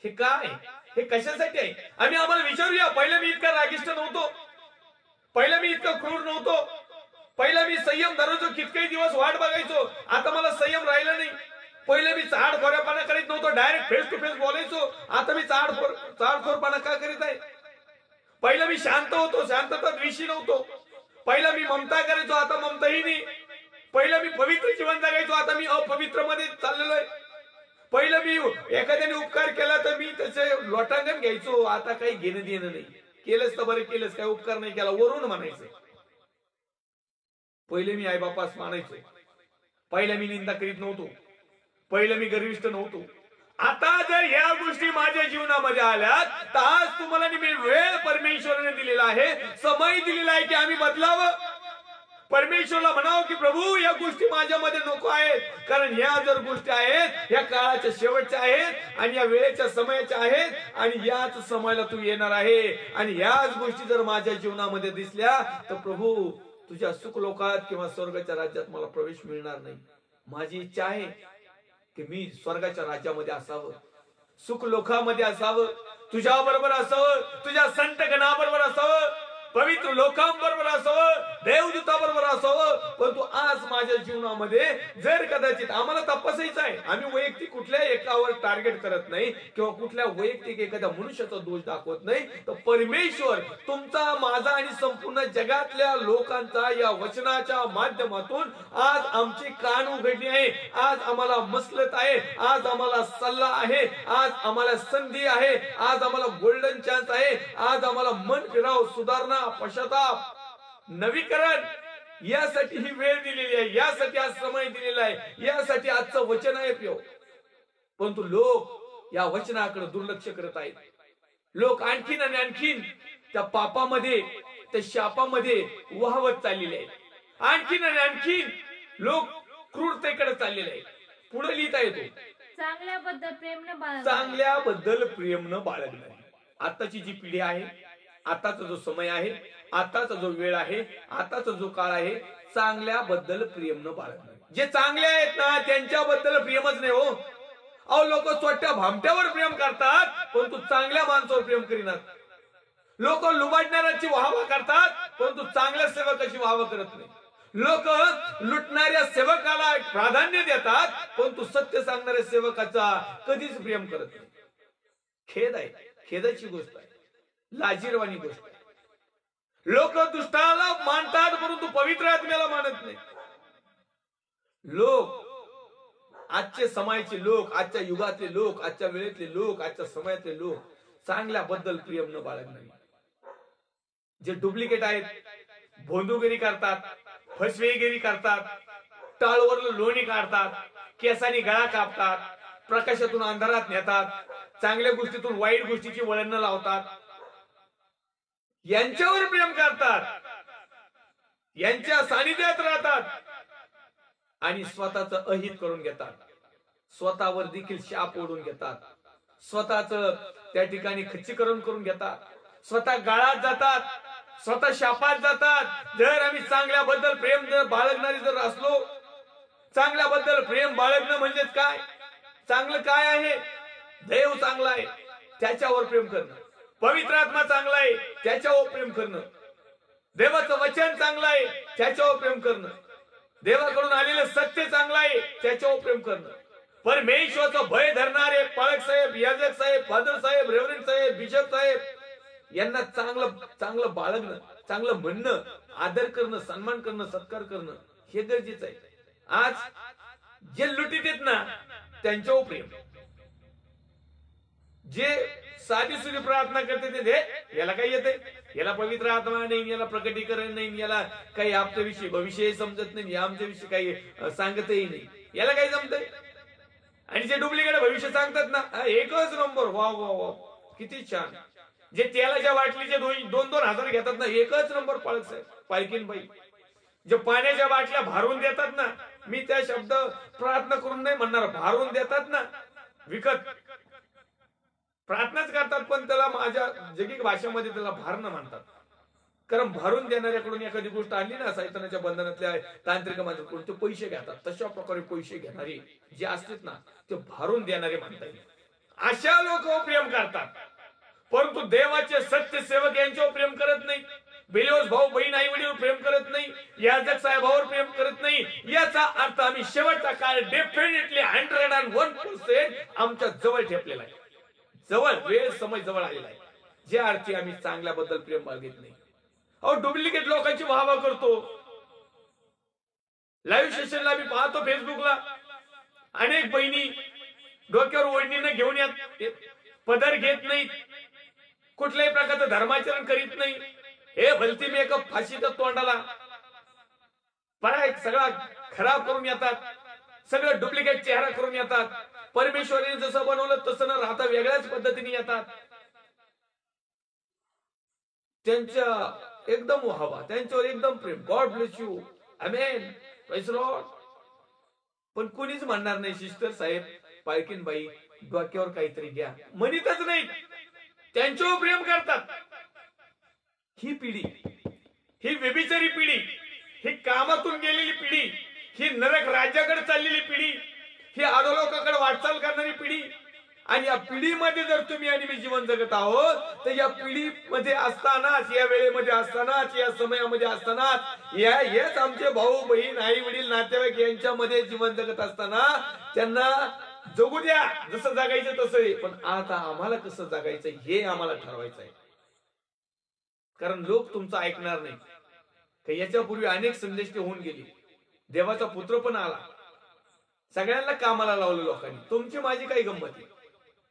[SPEAKER 1] हे काय, हे कशासाठी आहे? आम्हाला विचारूया. पहिलं मी इतका रागिष्ट नव्हतो, पहिलं मी इतका क्रूर नव्हतो, पहिलं मी संयम धरायचो, कितकेही दिवस वाट बघायचो. आता मला संयम राहिला नाही. पहिलं मी चाडखोऱ्यापणा करीत नव्हतो, डायरेक्ट फेस टू फेस बोलायचो. आता मी चाडखोरपणा का करीत आहे? पहिलं मी शांत होतो, शांतता विषयी नव्हतो. पहिलं मी ममता करायचो, आता ममताही नाही. पहिलं मी पवित्र जीवन जगायचो, आता मी अपवित्र मध्ये चाललेलो आहे. पहिलं मी एखाद्याने उपकार केला तर मी त्याचे लोटांगण घ्यायचो, आता काही घेणं देणं नाही. केलंच तर बरं केलंच, काही उपकार नाही केला वरून म्हणायचं. पहिले मी आईबापास मानायचो, पहिलं मी निंदा करीत नव्हतो, पहिलं मी गर्विष्ठ नव्हतो. आता जर या गोष्टी माझ्या जीवनामध्ये आल्यात तर आज तुम्हाला मी वेळ परमेश्वराने दिलेला आहे, समय दिलेला आहे की आम्ही बदलावं. परमेश्वरला म्हणावं की प्रभू या गोष्टी माझ्यामध्ये नको आहेत, कारण या जर गोष्टी आहेत या काळाच्या शेवटच्या आहेत आणि या वेळेच्या समयाच्या आहेत आणि याच समयाला तू येणार आहे. आणि याच गोष्टी जर माझ्या जीवनामध्ये दिसल्या तर प्रभू तुझ्या सुखलोकात किंवा स्वर्गाच्या राज्यात मला प्रवेश मिळणार नाही. माझी इच्छा आहे की मी स्वर्गाच्या राज्यामध्ये असावं, सुखलोकामध्ये असावं, तुझ्या बरोबर असावं, तुझ्या संत गणाबरोबर असावं, पवित्र लोकांबरोबर असावं, देवदूताबरोबर असावं. परंतु आज माझ्या जीवनामध्ये जर कदाचित आम्हाला तपासायचं आहे, आम्ही वैयक्तिक कुठल्या एकावर टार्गेट करत नाही किंवा कुठल्या वैयक्तिक एखाद्या मनुष्याचा दोष दाखवत नाही, तर परमेश्वर तुमचा, माझा आणि संपूर्ण जगातल्या लोकांचा या वचनाच्या माध्यमातून आज आमची कान उघडली आहे. आज आम्हाला मसलत आहे, आज आम्हाला सल्ला आहे, आज आम्हाला संधी आहे, आज आम्हाला गोल्डन चान्स आहे. आज आम्हाला मन फिराव, सुधारणा, पश्चाताप, नवीकरण यासाठी ही वेळ दिलेली आहे, यासाठी आज समय दिलेला आहे, यासाठी आजचं वचन आहे प्रिय. परंतु लोक या वचनाकडे दुर्लक्ष करत आहेत. लोक आणखीन आणि आणखीन त्या पापामध्ये, त्या शापामध्ये वाहवत चाललेले आहेत. आणखीन आणि आणखीन लोक क्रूरतेकडे चाललेले आहेत. पुढे लिहिता येतो
[SPEAKER 2] चांगल्याबद्दल प्रेम न बाळगणारी,
[SPEAKER 1] चांगल्याबद्दल प्रेम न बाळगणारी. आताची जी पिढी आहे, आताचा जो समय आहे, आताचा जो वेळ आहे, आताचा जो काळ आहे, चांगल्याबद्दल प्रेम न बाळगणारी. जे चांगले आहेत ना त्यांच्याबद्दल प्रेमच नाही हो. अहो लोक छोट्या भामट्यावर प्रेम करतात परंतु चांगल्या माणसावर प्रेम करीनात. लोक लुबाडणाऱ्याची वाहवा करतात परंतु चांगल्या सेवकाची वाहवा करत नाही. लोक लुटणाऱ्या सेवकाला प्राधान्य देतात परंतु सत्य सांगणाऱ्या सेवकाचा कधीच प्रेम करत नाही. खेद आहे, खेदाची गोष्ट आहे, लाजीरवाणी गोष्ट आहे. लोक दुष्टाला मानतात परंतु पवित्र आत्म्याला मानत नाही. लोक, आजचे समाजाचे लोक, आजच्या युगातले लोक, आजच्या वेळेतले लोक, आजच्या समयातले लोक चांगल्याबद्दल प्रेम न बाळगणारे, जे डुप्लिकेट आहेत, भोंदूगिरी करतात, फसवेगिरी करतात, टाळवर लोणी काढतात, केसानी गळा कापतात, प्रकाशातून अंधारात नेतात, चांगल्या गोष्टीतून वाईट गोष्टीची वळण लावतात, यांच्यावर प्रेम करतात, यांच्या सानिध्यात राहतात आणि स्वतःच अहित करून घेतात, स्वतःवर देखील शाप ओढून घेतात, स्वतःच त्या ठिकाणी खच्चीकरण करून घेतात, स्वतः गाळात जातात, स्वतः शापात जातात. जर आम्ही चांगल्याबद्दल प्रेम जर बाळगणारी जर असलो, चांगल्याबद्दल प्रेम बाळगणं म्हणजे काय, चांगलं काय आहे? देव चांगला आहे त्याच्यावर प्रेम करणं, पवित्र आत्मा चांगला आहे त्याच्यावर प्रेम करणं, देवाचं वचन चांगलं आहे त्याच्यावर प्रेम करणं, देवाकडून आलेलं सत्य चांगलं आहे त्याच्यावर प्रेम करणं, परमेश्वराचं भय धरणारे पालक साहेब, याजक साहेब, फादर साहेब, रेव्हरंड साहेब, बिशप साहेब यांना चांगलं चांगलं बाळगणं, चांगलं म्हणणं, आदर करणं, सन्मान करणं, सत्कार करणं हे गरजेचं आहे. आज जे लुटीत आहेत ना त्यांच्यावर प्रेम, जे साधी सुधी प्रार्थना करते ते याला काय येते, याला पवित्र आत्मा नाही, याला प्रकटीकरण नाही, याला काही आमच्या विषयी भविष्य समजत नाही, आमच्या विषयी काही सांगतही नाही, याला काही जमतंय. आणि जे डुप्लिकेट भविष्य सांगतात ना, एकच नंबर, वा वा वा किती छान. जे तेलाच्या बाटलीचे 2-2 हजार घेतात ना, एकच नंबर पाळक साहेब, पालकीन बाई. जे पाण्याच्या बाटल्या भारून देतात ना, मी त्या शब्द प्रार्थना करून नाही म्हणणार, भारून देतात ना विकत, प्रार्थनाच करतात, पण त्याला माझ्या जगिक भाषेमध्ये त्याला भारणं म्हणतात. कारण भारून देणाऱ्याकडून एखादी गोष्ट आणली ना, सैतानाच्या बंधनातल्या तांत्रिक माणसाकडून ते पैसे घेतात. तशा प्रकारे पैसे घेणारे जे असतात ना, ते भारून देणारे म्हणता येईल. अशा लोक प्रेम करतात, परंतु देवाचे सत्य सेवक यांच्यावर प्रेम करत नाही. बिलिओस भाऊ बहीण आई वडील प्रेम करत नाही, याजक साहेबावर प्रेम करत नाही. याचा अर्थ आम्ही शेवटचा काळ डेफिनेटली 101% आमच्या जवळ ठेपलेला आहे. जवळ वेळ समय जवळ आलेला आहे, जे अर्थी आम्ही चांगल्याबद्दल प्रेम बाळगत नाही. अहो, डुप्लिकेट लोकांची वाहवा करतो. लाईव्ह सेशनला मी पाहतो फेसबुकला, अनेक बहिणी डोक्यावर ओढणीनं घेऊन येत, पदर घेत नाहीत, कुठल्याही प्रकारचं धर्माचरण करीत नाही. हे भलती मेकअप फाशीच्या तोंडाला पाय सगळा खराब करून येतात, सगळं डुप्लिकेट चेहरा करून येतात. परमेश्वराने जसं बनवलं तसं न राहता वेगळ्याच पद्धतीने येतात. त्यांच्या एकदम व्हावा, त्यांच्यावर एकदम प्रेम. God bless you, amen, praise the Lord. पण कोणीच म्हणणार नाही सिस्टर साहेब पालकीन बाई डोक्यावर काहीतरी घ्या, म्हणतच नाही. त्यांच्यावर प्रेम करतात. ही पिढी, ही व्यभिचारी पिढी, ही कामातून गेलेली पिढी, ही नरक राज्याकडे चाललेली पिढी, ही अधोलोकाकडे वाटचाल करणारी पिढी. आणि या पिढीमध्ये जर तुम्ही आणि मी जीवन जगत आहोत, तर या पिढीमध्ये असतानाच, या वेळेमध्ये असतानाच, या समयामध्ये असतानाच, हेच आमचे भाऊ बहीण आई वडील नातेवाईक यांच्यामध्ये जीवन जगत असताना त्यांना जगू द्या, जसं जगायचं तसं. पण आता आम्हाला कसं जगायचं हे आम्हाला ठरवायचं आहे. कारण लोक तुमचं ऐकणार नाही. याच्यापूर्वी अनेक संदेश होऊन गेले. देवाचा पुत्र पण आला, सगळ्यांना कामाला लावलं लोकांनी. तुमची माझी काही गंमत आहे.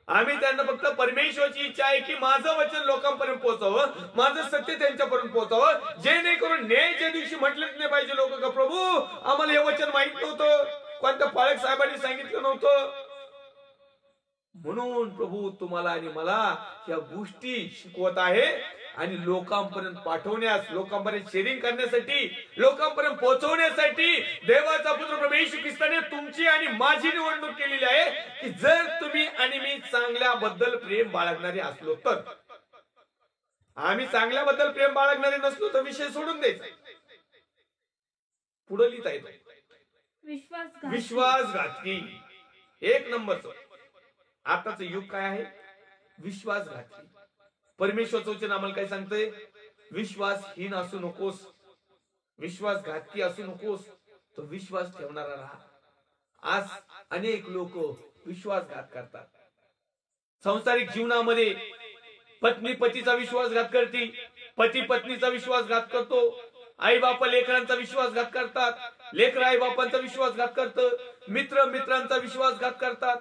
[SPEAKER 1] आम्ही त्यांना फक्त परमेश्वराची इच्छा आहे की माझं वचन लोकांपर्यंत पोहोचावं, माझं सत्य त्यांच्यापर्यंत पोहोचावं, जेणेकरून न्यायच्या दिवशी म्हटलंच नाही पाहिजे लोक का प्रभू आम्हाला हे वचन माहित नव्हतं, कोणत्या पाळक साहेबांनी सांगितलं नव्हतं. म्हणून प्रभू तुम्हाला आणि मला या गोष्टी शिकवत आहे आणि लोकांपर्यंत पाठवण्यास, लोकांपर्यंत शेअरिंग करण्यासाठी, लोकांपर्यंत पोहोचवण्यासाठी देवाचा पुत्र प्रभू येशू ख्रिस्ताने तुमची आणि माझी निवडणूक केलेली आहे की जर तुम्ही आणि मी चांगल्याबद्दल प्रेम बाळगणारे असलो तर. आम्ही चांगल्याबद्दल प्रेम बाळगणारे नसलो तर विषय सोडून द्यायचा. पुढे लिहिता येतो विश्वासघातकी. एक नंबरचं आताच युग काय आहे? विश्वासघातकी. परमेश्वरचं वचन आम्हाला काय सांगतंय? विश्वासहीन असू नकोस, विश्वासघातकी असू नकोस, तो विश्वास ठेवणारा राहा. आज अनेक लोक विश्वासघात करतात. सांसारिक जीवनामध्ये पत्नी पतीचा विश्वासघात करते, पती पत्नीचा विश्वासघात करतो, आई बापा लेकरांचा विश्वासघात करतात, लेकर आई बापांचा विश्वासघात करतं, मित्र मित्रांचा विश्वासघात करतात,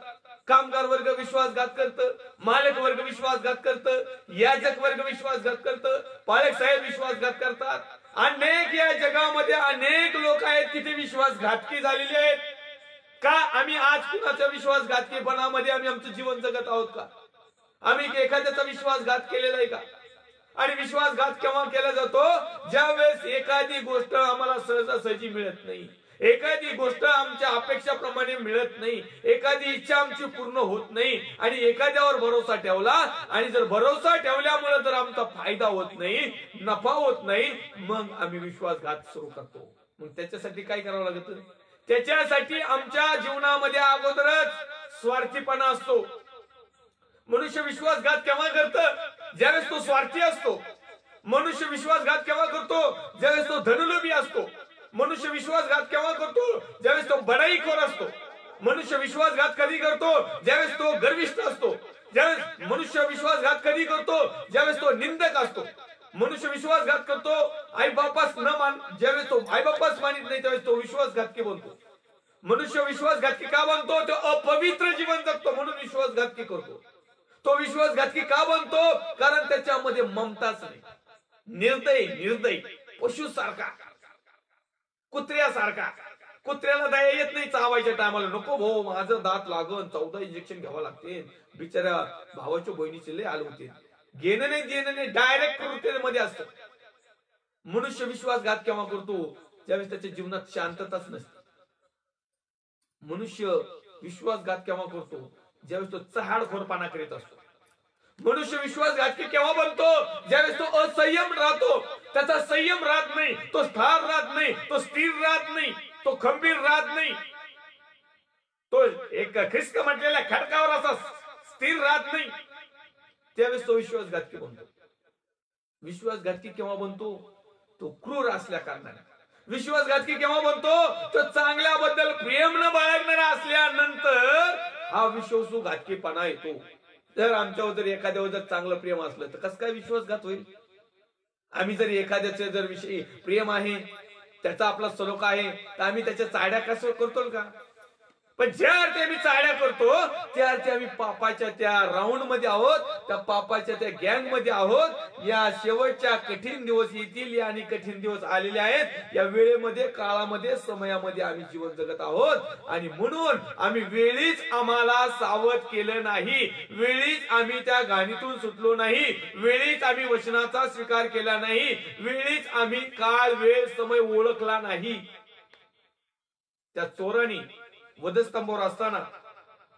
[SPEAKER 1] कामगार वर्ग विश्वासघात करतं, मालक वर्ग विश्वासघात करतं, याजक वर्ग विश्वासघात करतं, पालक साहेब विश्वासघात करतात. अनेक या जगामध्ये अनेक लोक आहेत की ते विश्वासघातकी झालेले आहेत. का आम्ही आज कुणाच्या विश्वासघातकीपणामध्ये आम्ही आमचं जीवन जगत आहोत का? आम्ही एखाद्याचा विश्वासघात केलेला आहे का? आणि विश्वासघात केव्हा केला जातो? ज्यावेळेस एखादी गोष्ट आम्हाला सहजासहजी मिळत नाही, एखादी गोष्ट आमच्या अपेक्षाप्रमाणे मिळत नाही, एखादी इच्छा आमची पूर्ण होत नाही आणि एखाद्यावर भरोसा ठेवला आणि जर भरोसा ठेवल्यामुळे जर आमचा फायदा होत नाही, नफा होत नाही, मग आम्ही विश्वासघात सुरू करतो. मग त्याच्यासाठी काय करावं लागतं? त्याच्यासाठी आमच्या जीवनामध्ये अगोदरच स्वार्थीपणा असतो. मनुष्य विश्वासघात केव्हा करतं? ज्यावेळेस तो स्वार्थी असतो. मनुष्य विश्वासघात केव्हा करतो? ज्यावेळेस तो धनलोभी असतो. मनुष्य विश्वासघात केव्हा करतो? ज्यावेळेस तो बडाईखोर असतो. मनुष्य विश्वासघात कधी करतो? ज्यावेळेस तो गर्विष्ठ असतो. ज्यावेळेस मनुष्य विश्वासघात कधी करतो? ज्यावेळेस तो निंदक असतो. मनुष्य विश्वासघात करतो आई बापास ज्यावेळेस तो आई बापास मानित नाही त्यावेळेस तो विश्वासघातकी बनतो. मनुष्य विश्वासघातकी का बनतो? तो अपवित्र जीवन जगतो म्हणून विश्वासघातकी करतो. तो विश्वासघातकी का बनतो? कारण त्याच्यामध्ये ममताच नाही. निर्दयी पशुसारखा, कुत्र्यासारखा. कुत्र्याला दया येत नाही चावायच्या टायमाला, नको भाऊ माझं दात लागन, 14 इंजेक्शन घ्यावं लागते. बिचाऱ्या भावाच्या बहिणीचे लय आले होते. घेणं नाही डायरेक्ट कृत्यमध्ये असतं. मनुष्य विश्वासघात केव्हा करतो? ज्यावेळेस त्याच्या जीवनात शांतताच नसते. मनुष्य विश्वासघात केव्हा करतो? ज्यावेळेस तो चहाडखोरपणा करीत असतो. मनुष्य विश्वासघातकी केव्हा बनतो? ज्यावेळेस तो असंयम राहतो, त्याचा संयम राहत नाही, तो ठार राहत नाही, तो स्थिर राहत नाही, तो खंबीर राहत नाही, तो एक ख्रिस्त म्हटलेल्या खडकावर असा स्थिर राहत नाही, त्यावेळेस तो विश्वासघातकी बनतो. विश्वासघातकी केव्हा बनतो? तो क्रूर असल्या कारणाने. विश्वासघातकी केव्हा बनतो? तो चांगल्याबद्दल प्रेम न बाळगणारा असल्यानंतर हा विश्वासघातकीपणा येतो. जर आमच्यावर जर एखाद्यावर जर चांगलं प्रेम असलं तर कसं काय विश्वासघात होईल? आम्ही जर एखाद्याचे जर विषयी प्रेम आहे, त्याचा आपला सलोखा आहे, तर आम्ही त्याच्या चाड्या कसं करतो का? पण ज्या अर्थी आम्ही चाड्या करतो त्या अर्थी आम्ही पापाच्या त्या राऊंड मध्ये आहोत, त्या पापाच्या त्या गँग मध्ये आहोत. या शेवटच्या कठीण दिवस येतील, या आणि कठीण दिवस आलेले आहेत. या वेळेमध्ये, काळामध्ये, समयामध्ये आम्ही जीवन जगत आहोत. आणि म्हणून आम्ही वेळीच आम्हाला सावध केलं नाही, वेळीच आम्ही त्या घाणीतून सुटलो नाही, वेळीच आम्ही वचनाचा स्वीकार केला नाही, वेळीच आम्ही काळ, वेळ, समय ओळखला नाही. त्या चोरांनी वधस्तंभावर असताना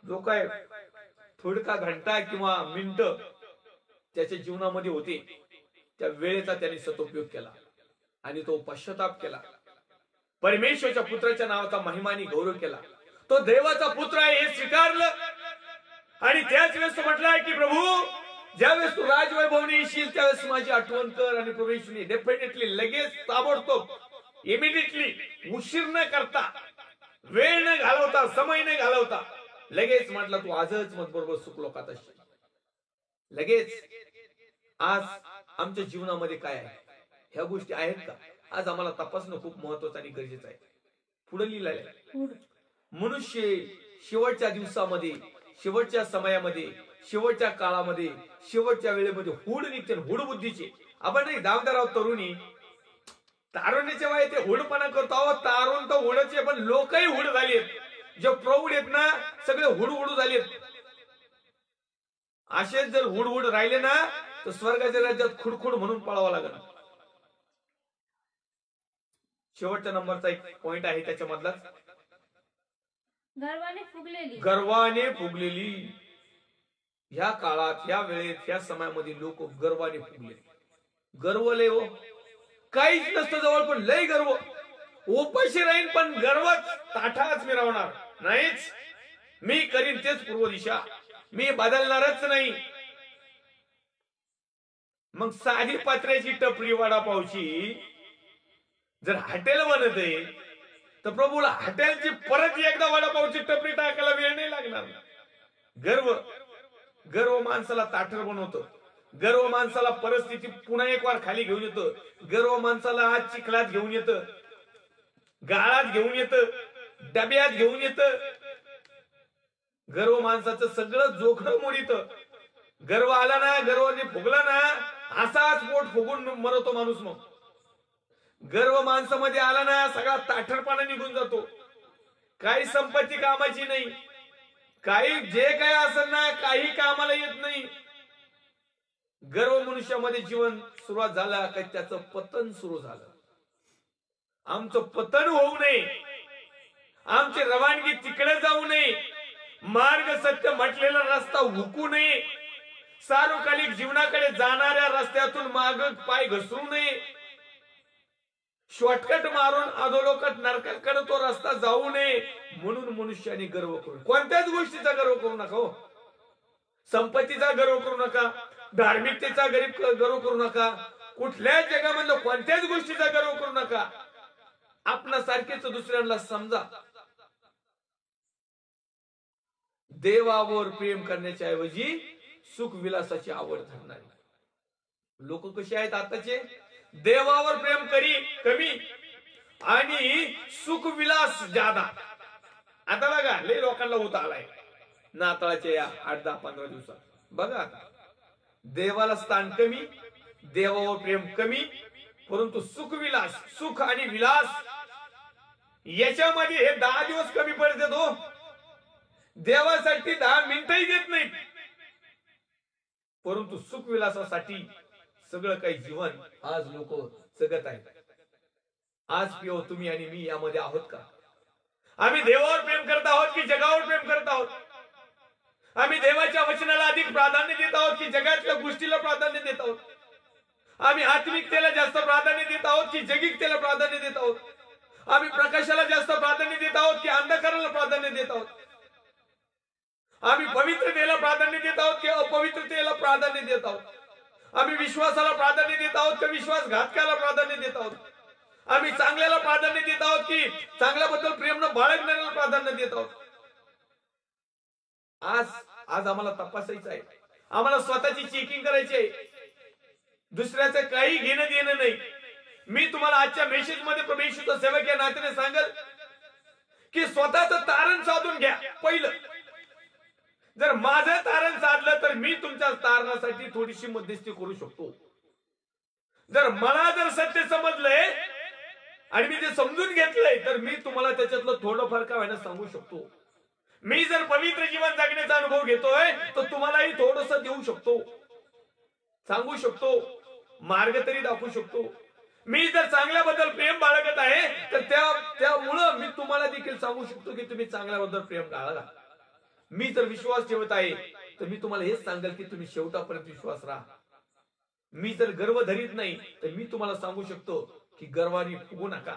[SPEAKER 1] जो काय थोडका घंटा किंवा मिनिट त्याच्या जीवनामध्ये होते, त्या वेळेचा त्याने सदुपयोग केला आणि तो पश्चाताप केला. परमेश्वराच्या पुत्राच्या नावाचा महिमाने गौरव केला. तो देवाचा पुत्र आहे हे स्वीकारलं. आणि त्याच वेळेस तो म्हटलाय की प्रभू, ज्यावेळेस तू राजवैभवने येशील त्यावेळेस माझी आठवण कर. आणि परमेश्वराने डेफिनेटली, लगेच, ताबडतोब, इमिडिएटली, उशीर न करता, वेळ न घालवता, समय न घालवता लगेच म्हटलं, तू आजच मत बरोबर सुखलोकात असशील. लगेच. आज आमच्या जीवनामध्ये काय आहे, ह्या गोष्टी आहेत का? आज आम्हाला तपासणं खूप महत्वाचं आणि गरजेचं आहे. पुढे लिहिलेलं आहे, मनुष्य शेवटच्या दिवसामध्ये, शेवटच्या समयामध्ये, शेवटच्या काळामध्ये, शेवटच्या वेळेमध्ये हुड निघते, हुड बुद्धीचे. आपण नाही दावदार आहोत तरुणी, तारुण्याच्या वयात ते हुडपणा करतो आहोत. तारुण तर हुडचे, पण लोकही हुड झालेत. जे प्रौढ आहेत ना, सगळे हुडहुडू झालेत. असेच जर हुडहुड राहिले ना, तर स्वर्गाच्या राज्यात खुडखुड म्हणून पळावं लागेल. शेवटच्या नंबरचा एक पॉइंट आहे त्याच्यामधला,
[SPEAKER 2] गर्वाने फुगलेली.
[SPEAKER 1] गर्वाने फुगलेली. ह्या काळात, ह्या वेळेत, ह्या समयामध्ये लोक गर्वाने फुगले. गर्व लय हो, काहीच नसतं जवळ पण लय गर्व. उपाशी राहीन पण गर्वच, ताठाच मिरवणार नाहीच. मी करीन तेच पूर्व दिशा, मी बदलणारच नाही. मग साधी पत्र्याची टपरी वडापावची जर हॉटेल बनते, तर प्रभूला हॉटेलची परत एकदा वडापावची टपरी टाकायला वेळ नाही लागणार. गर्व, गर्व माणसाला ताठर बनवतो. गर्व माणसाला परिस्थिती पुन्हा एक वार खाली घेऊन येतो. गर्व माणसाला आज चिखलात घेऊन येतं, गाळात घेऊन येतं, डब्यात घेऊन येतं. गर्व माणसाचं सगळं जोखडं मोडीत. गर्व आला ना, गर्वाने फुगला ना, असाच पोट फुगून मरतो माणूस. मग गर्व माणसामध्ये आला ना, सगळा ताठरपणा निघून जातो. काही संपत्ती कामाची नाही, काही जे काही असेल ना, काही कामाला येत नाही. गर्व मनुष्यामध्ये जीवन सुरुवात झाला का त्याचं पतन सुरू झालं. आमचं पतन होऊ नये, आमची रवानगी तिकडे जाऊ नये, मार्ग सत्य म्हटलेला रस्ता हुकू नये, सार्वकालिक जीवनाकडे जाणाऱ्या रस्त्यातून माग पाय घसरू नये, शॉर्टकट मारून अधोलोकात नरकाकडे तो रस्ता जाऊ नये. म्हणून मनुष्याने गर्व करू, कोणत्याच गोष्टीचा गर्व करू नका हो. संपत्तीचा गर्व करू नका, धार्मिकतेचा गर्व करू नका, कुठल्याच जगामधलं कोणत्याच गोष्टीचा गर्व करू नका. आपणासारखेच दुसऱ्यांना समजा. देवावर प्रेम करण्याच्या ऐवजी सुखविलासाची आवड धरणारी लोक कशी आहेत आताचे? देवावर प्रेम कमी आणि सुखविलास जादा. आता बघा, लय लोकांना होत आलाय नाताळाच्या या 8-10-15 दिवसात. बघा, देवाला स्थान कमी, देवावर प्रेम कमी, परंतु सुखविलास, सुख आणि विलास याच्यामध्ये हे 10 दिवस कमी पडतात हो. देवासाठी 10 मिनिटही देत नाहीत, परंतु सुखविलासासाठी सगळं काही जीवन आज लोक जगत आहेत. आज पिओ तुम्ही आणि मी यामध्ये आहोत का? आम्ही देवावर प्रेम करत आहोत की जगावर प्रेम करत आहोत? आम्ही देवाच्या वचनाला अधिक प्राधान्य देत आहोत की जगातल्या गोष्टीला प्राधान्य देत आहोत? आम्ही आत्मिकतेला जास्त प्राधान्य देत आहोत की जगिकतेला प्राधान्य देत आहोत? आम्ही प्रकाशाला जास्त प्राधान्य देत आहोत की अंधकाराला प्राधान्य देत आहोत? आम्ही पवित्रतेला प्राधान्य देत आहोत की अपवित्रतेला प्राधान्य देत आहोत? आम्ही विश्वासाला प्राधान्य देत आहोत की विश्वासघातकाला प्राधान्य देत आहोत? आम्ही चांगल्याला प्राधान्य देत आहोत की चांगल्याबद्दल प्रेम न बाळगणाऱ्याला प्राधान्य देत आहोत? आज आम्हाला तपासायचं आहे. आम्हाला स्वतःची चेकिंग करायची आहे. दुसऱ्याचं काही घेणं देणं नाही. मी तुम्हाला आजच्या मेसेज मध्ये प्रभू येशूचा सेवक या नात्याने सांगेल की स्वतःचं तारण साधून घ्या. पहिलं, जर माझं तारण साधलं तर मी तुमच्या तारणासाठी थोडीशी मध्यस्थी करू शकतो. जर मला सत्य समजलंय आणि मी ते समजून घेतलंय तर मी तुम्हाला त्याच्यातलं थोडंफार का व्हायला सांगू शकतो. मी जर पवित्र जीवन जगण्याचा अनुभव घेतोय तर तुम्हालाही थोडस देऊ शकतो, सांगू शकतो, मार्ग तरी दाखवू शकतो. मी जर चांगल्याबद्दल प्रेम बाळगत आहे तर त्यामुळं मी तुम्हाला देखील सांगू शकतो की तुम्ही चांगल्याबद्दल प्रेम बाळगा. मी जर विश्वास ठेवत आहे तर मी तुम्हाला हेच सांगेल की तुम्ही शेवटापर्यंत विश्वास राहा. मी जर गर्व धरीत नाही तर मी तुम्हाला सांगू शकतो की गर्वाने फुगू नका.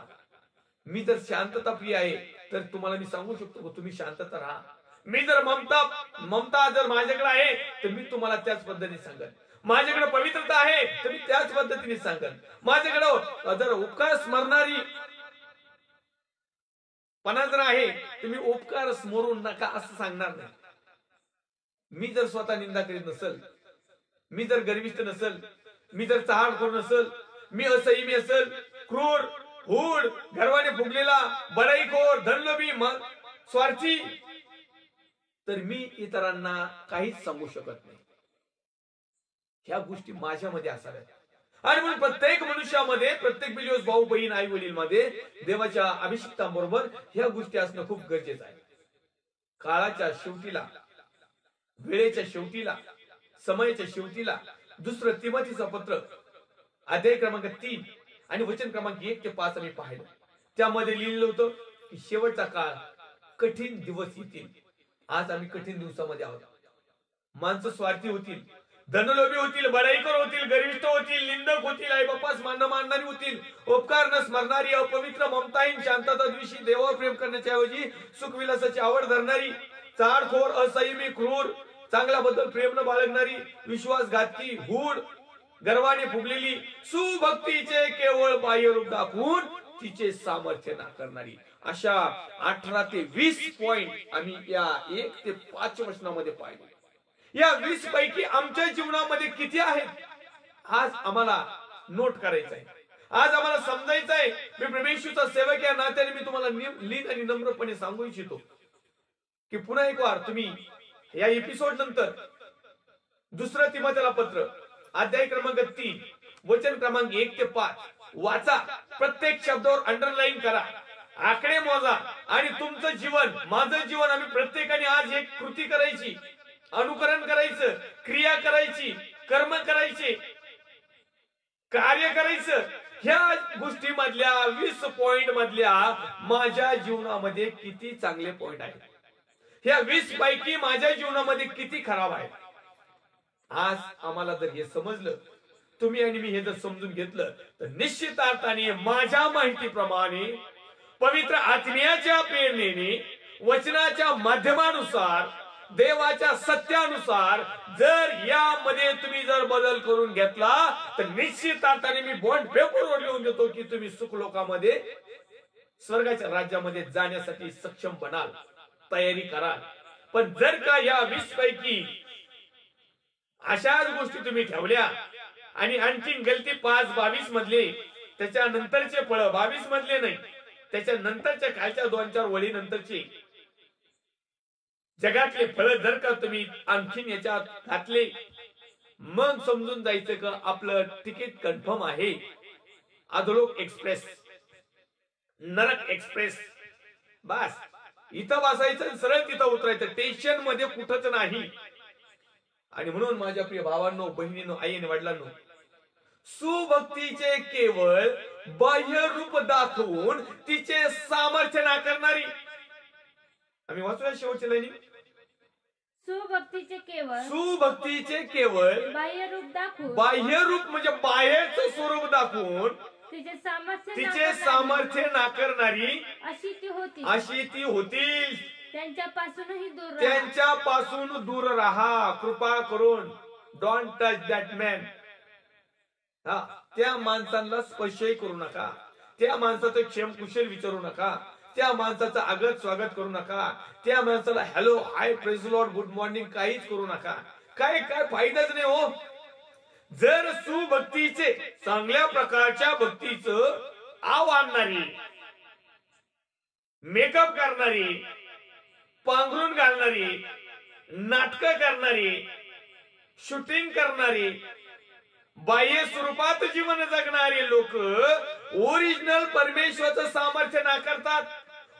[SPEAKER 1] मी जर शांतता प्रिय आहे तर तुम्हाला मी सांगू शकतो की तुम्ही शांतता राहा. मी जर ममता जर माझ्याकडे आहे तर मी तुम्हाला त्याच पद्धतीने सांगेन. माझ्याकडे पवित्रता आहे तर मी त्याच पद्धतीने सांगेन. माझ्याकडे जर उपकार स्मरणारी पणा जर आहे तर मी उपकार स्मरू नका असं सांगणार नाही. मी जर स्वतः निंदा करीत नसेल, मी जर गर्विष्ठ नसेल, मी जर चहाडखोर नसेल, मी असंही असेल, क्रूर, हुड, गर्वाने फुगलेला, बडाईखोर, धनलोभी, स्वार्थी, तर मी इतरांना काहीच सांगू शकत नाही. ह्या गोष्टी माझ्यामध्ये असाव्यात. आणि म्हणून प्रत्येक मनुष्यामध्ये, प्रत्येक बिलिओस भाऊ बहीण आई वडील मध्ये देवाच्या अभिषिक्तांबरोबर ह्या गोष्टी असणं खूप गरजेचं आहे. काळाच्या शेवटीला, वेळेच्या शेवटीला, समयाच्या शेवटीला दुसरं तिमोथीचं पत्र अध्याय क्रमांक 3 आणि वचन क्रमांक 1 ते 5 आम्ही पाहिलं. त्यामध्ये लिहिलेलं होतं की शेवटचा काळ, कठीण दिवस येतील. आज आम्ही कठीण दिवसामध्ये आहोत. माणसं स्वार्थी होतील, धनलोभी होतील, बडाईखोर होतील, गर्विष्ठ होतील, निंदक होतील, आई बापास मानणारी होतील, उपकार न स्मरणारी, अपवित्र, ममताहीन, शांतता द्वेषी, देवावर प्रेम करण्याच्या ऐवजी सुखविलासाची आवड धरणारी, चाडखोर, असंयमी, क्रूर, चांगल्याबद्दल प्रेम न बाळगणारी, विश्वासघातकी, हूड, गर्वाने फुगलेली, सुभक्तीचे केवळ बाह्य रूप दाखवून तिचे सामर्थ्य नाकारणारी, अशा 18 ते 20 पॉइंट आम्ही या 1 ते 5 वचनामध्ये पाहिले. या 20 पैकी आमच्या जीवनामध्ये किती आहेत आज आम्हाला नोट करायचं आहे. आज आम्हाला समजायचं आहे. मी प्रभू येशूचा सेवक या नात्याने मी तुम्हाला लीन आणि नम्रपणे सांगू इच्छितो की पुन्हा एक वार तुम्ही या एपिसोड नंतर दुसरं तिमोथीला पत्र अध्याय क्रमांक 3 वचन क्रमांक 1 ते 5 वाचा. प्रत्येक शब्दावर अंडरलाईन करा, आकडे मोजा आणि तुमचं जीवन, माझं जीवन, आम्ही प्रत्येकाने आज एक कृती करायची, अनुकरण करायचं, क्रिया करायची, कर्म करायचे, कार्य करायचं. ह्या गोष्टी मधल्या 20 पॉइंट मधल्या माझ्या जीवनामध्ये किती चांगले पॉइंट आहेत, ह्या 20 पैकी माझ्या जीवनामध्ये किती खराब आहे. आज आम्हाला जर हे समजलं, तुम्ही आणि मी हे जर समजून घेतलं तर निश्चित अर्थाने माझ्या माहितीप्रमाणे पवित्र आत्म्याच्या प्रेरणेने वचनाच्या माध्यमानुसार देवाच्या सत्यानुसार जर यामध्ये तुम्ही जर बदल करून घेतला तर निश्चित अर्थाने मी बॉन्ड पेपरवर लिहून देतो की तुम्ही सुख लोकांमध्ये स्वर्गाच्या राज्यामध्ये जाण्यासाठी सक्षम बनाल, तयारी कराल. पण जर का या 20 पैकी अशाच गोष्टी तुम्ही ठेवल्या आणि आणखीन गलती 5:22 मधले, त्याच्यानंतरचे फळ 22 मधले नाही, त्याच्या नंतरच्या खालच्या 2-4 वळी नंतरचे जगातले फळ जर का तुम्ही आणखीन याच्यात घातले, मग समजून जायचं का आपलं तिकीट कन्फर्म आहे. अधोलोक एक्सप्रेस, नरक एक्सप्रेस, बस इथं बसायचं, सरळ तिथं उतरायचं, टेन्शन मध्ये कुठंच नाही. आणि म्हणून माझ्या प्रिय भावांनो, बहिणींनो, आईने वडिलांनो, सुभक्तीचे केवळ बाह्य रूप दाखवून तिचे सामर्थ्य नाकारणारी, आम्ही वाचूया शेवटची लाईन,
[SPEAKER 2] सुभक्तीचे केवळ बाह्य रूप
[SPEAKER 1] म्हणजे बाहेरचं स्वरूप दाखवून
[SPEAKER 2] तिचे
[SPEAKER 1] सामर्थ्य नाकारणारी
[SPEAKER 2] अशी ती
[SPEAKER 1] होती.
[SPEAKER 2] त्यांच्यापासून
[SPEAKER 1] दूर राहा कृपा करून. Don't touch that man. त्या माणसाला स्पर्शही करू नका. त्या माणसाचं क्षेमकुशल विचारू नका. त्या माणसाचं आगत स्वागत करू नका. त्या माणसाला hello hi praise Lord good morning काहीच करू नका. काय फायदाच नाही हो. जर सुभक्तीचे चांगल्या प्रकारच्या भक्तीचं आव आणणारी, मेकअप करणारी, पांघरून घालणारी, नाटकं करणारी, शूटिंग करणारी, बाह्य स्वरूपात जीवन जगणारे लोक ओरिजिनल परमेश्वराचं सामर्थ्य नाकारतात.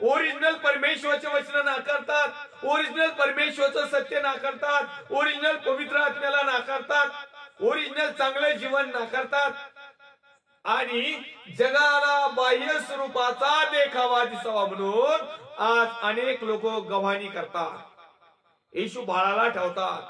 [SPEAKER 1] ओरिजिनल परमेश्वराचे वचन नाकारतात. ओरिजिनल परमेश्वराचं सत्य नाकारतात. ओरिजिनल पवित्र आत्म्याला नाकारतात. ओरिजिनल चांगलं जीवन नाकारतात आणि जगाला बाह्य स्वरूपाचा देखावा दिसावा म्हणून आज अनेक लोक गव्हाणी करतात. येशू बाळाला ठेवतात,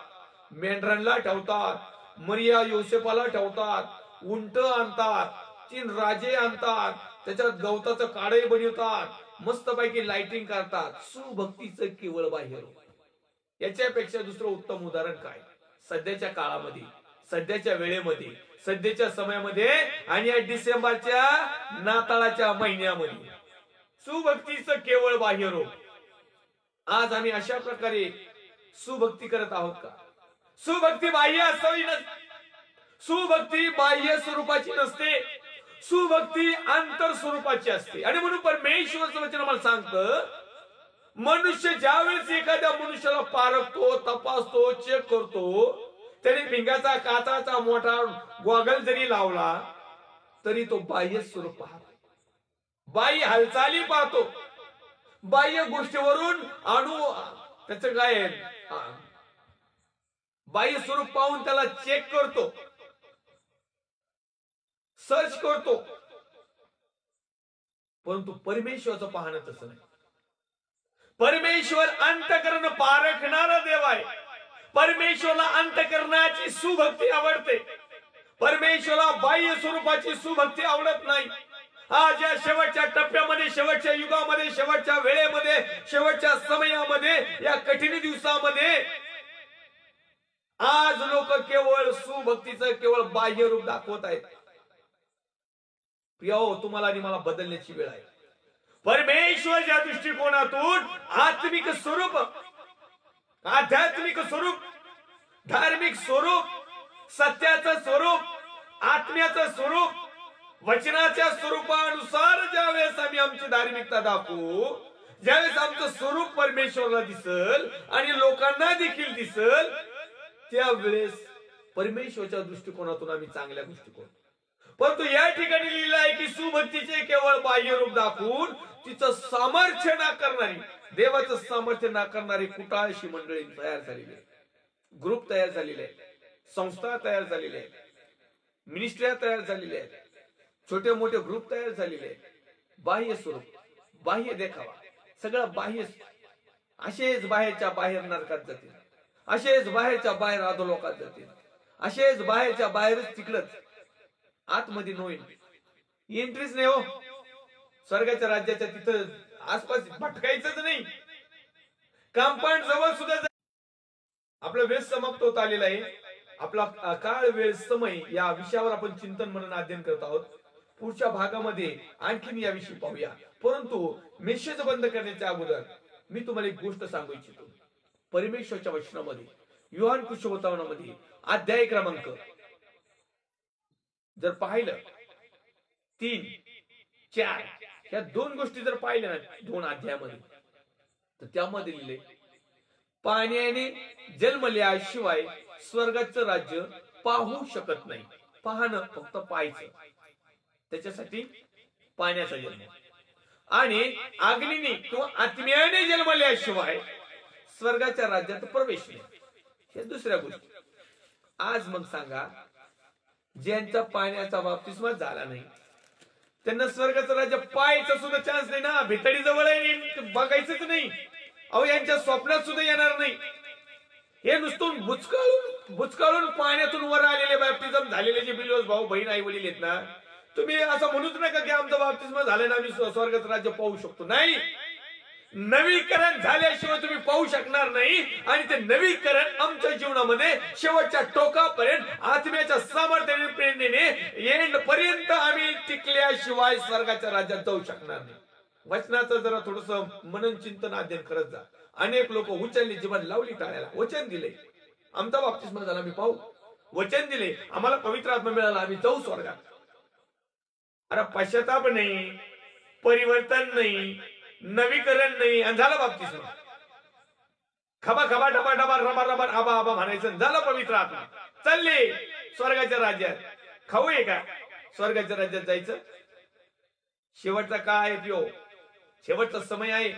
[SPEAKER 1] मेंढरांना ठेवतात, मरिया योसेफाला ठेवतात, उंट आणतात, 3 राजे आणतात, त्याच्यात गवताचं काढे बनवतात, मस्तपैकी लाइटिंग करतात. सुभक्तीचं केवळ बाह्य रूप. याच्यापेक्षा दुसरं उत्तम उदाहरण काय? सध्याच्या काळामध्ये, सध्याच्या वेळेमध्ये, सध्याच्या समयामध्ये आणि या डिसेंबरच्या नाताळाच्या महिन्यामध्ये सुभक्तीचं केवळ बाह्य रूप. आज आम्ही अशा प्रकारे सुभक्ती करत आहोत का? सुभक्ती बाह्य असावी नसते. सुभक्ती बाह्य स्वरूपाची नसते. सुभक्ती आंतर स्वरूपाची असते. आणि म्हणून परमेश्वराचं वचन मला सांगतं, मनुष्य ज्यावेळेस एखाद्या मनुष्याला पारखतो, तपासतो, चेक करतो, त्याने भिंगाचा काचाचा मोठा गॉगल जरी लावला तरी तो बाह्य स्वरूप पाहतो, बाह्य हालचाली पाहतो, बाह्य गोष्टीवरून त्याचं काय बाह्य स्वरूप पाहून त्याला चेक करतो, सर्च करतो. परंतु परमेश्वराचं पाहणं तसं नाही. परमेश्वर अंतःकरण पारखणारा देव आहे. परमेश्वराला अंतःकरणाची सुभक्ती आवडते. परमेश्वराला बाह्य स्वरूपाची सुभक्ती आवडत नाही. आज या शेवटच्या टप्प्यामध्ये, शेवटच्या युगामध्ये, शेवटच्या वेळेमध्ये, शेवटच्या समयामध्ये, या कठीण दिवसामध्ये आज लोक केवळ सुभक्तीचं केवळ बाह्य रूप दाखवत आहेत. प्रियो, तुम्हाला आणि मला बदलण्याची वेळ आहे. परमेश्वराच्या दृष्टिकोनातून आत्मिक स्वरूप, आध्यात्मिक स्वरूप, धार्मिक स्वरूप, सत्याचं स्वरूप, आत्म्याचं स्वरूप, वचनाच्या स्वरूपानुसार ज्यावेळेस आम्ही आमची धार्मिकता दाखवू, ज्यावेळेस आमचं स्वरूप परमेश्वराला दिसल आणि लोकांना देखील दिसल, त्यावेळेस परमेश्वराच्या दृष्टिकोनातून आम्ही चांगल्या गोष्टी करू. परंतु या ठिकाणी लिहिलं आहे की सुभक्तीचे केवळ बाह्य रूप दाखवून तिचं सामर्थ्य नाकारणारी, देवाचं सामर्थ्य नाकारणारी कुटाळशी मंडळी तयार झालेली आहे. ग्रुप तयार झालेले आहेत, संस्था तयार झालेल्या आहेत, मिनिस्ट्र्या तयार झालेल्या आहेत, छोटे मोठे ग्रुप तयार झालेले आहेत. बाह्य स्वरूप, बाह्य देखावा, सगळं बाह्य. असेच बाहेरच्या बाहेर नरकात जातील, असेच बाहेरच्या बाहेर अधोलोकात जातील, असेच बाहेरच्या बाहेरच तिकडच, आतमध्ये नोईन एंट्रीच नाही हो. स्वर्गाच्या राज्याच्या तिथं आसपास भटकायचंच नाही. कंपाऊंड जवळ सुद्धा. आपला वेळ समाप्त होत आलेला आहे. आपला काळ वेळ समय या विषयावर आपण चिंतन मनन अध्ययन करत आहोत. पुढच्या भागामध्ये आणखीन याविषयी पाहूया. परंतु मेसेज बंद करण्याच्या अगोदर मी तुम्हाला एक गोष्ट सांगू इच्छितो. परमेश्वराच्या वचनामध्ये योहान कुशवतावनामध्ये अध्याय क्रमांक जर पाहिलं 3, 4 या 2 गोष्टी जर पाहिल्या ना 2 अध्यायामध्ये, तर त्यामध्ये लिहिले पाण्याने जन्मल्याशिवाय स्वर्गाचं राज्य पाहू शकत नाही. पाहणं फक्त पाहायचं, त्याच्यासाठी पाण्याचा जन्म. आणि अग्नीने किंवा आत्म्याने जन्मल्याशिवाय स्वर्गाच्या राज्यात प्रवेश नाही. हे दुसऱ्या गोष्टी. आज मग सांगा, ज्यांचा पाण्याचा बाप्तिस्मा झाला नाही त्यांना स्वर्गाचं राज्य पाहायचा सुद्धा चान्स नाही ना. भितडी जवळ आहे, बघायचंच नाही. अहो, यांच्या स्वप्नात सुद्धा येणार नाही. हे नुसतं बुचकाळून पाण्यातून वर आलेले बॅप्टिझम झालेले जे बिलीवर्स भाऊ बहीण आई वडील आहेत ना, तुम्ही असं म्हणूच नका की आमचं बाप्तिस्म झालं ना आम्ही स्वर्गाचं राज्य पाहू शकतो. नाही, नवीकरण झाल्याशिवाय तुम्ही पाहू शकणार नाही. आणि ते नवीकरण आमच्या जीवनामध्ये शेवटच्या टोकापर्यंत आत्म्याच्या सामर्थ्याने प्रेरणेने एंड पर्यंत आम्ही टिकल्याशिवाय स्वर्गाच्या राज्यात जाऊ शकणार नाही. वचनाचं जरा थोडस मनन चिंतन अध्ययन करत जा. अनेक लोक उचलली जीवन लावली टाळ्याला. वचन दिले, आमचा बाप्तिस्म झाला आम्ही पाहू. वचन दिले, आम्हाला पवित्र आत्मा मिळाला आम्ही जाऊ स्वर्गात. अरे पश्चाताप नाही, परिवर्तन नाही, नवीकरण नाही, आणि झालं बाप्तिस्म. खबा खबा डबा डबा रबा रबा आबा आबा म्हणायचं, झालं पवित्र आत्मा. चालले स्वर्गाच्या राज्यात. खाऊ आहे का स्वर्गाच्या राज्यात जायचं? शेवटचा काय आहे पिओ? शेवटचा समय आहे,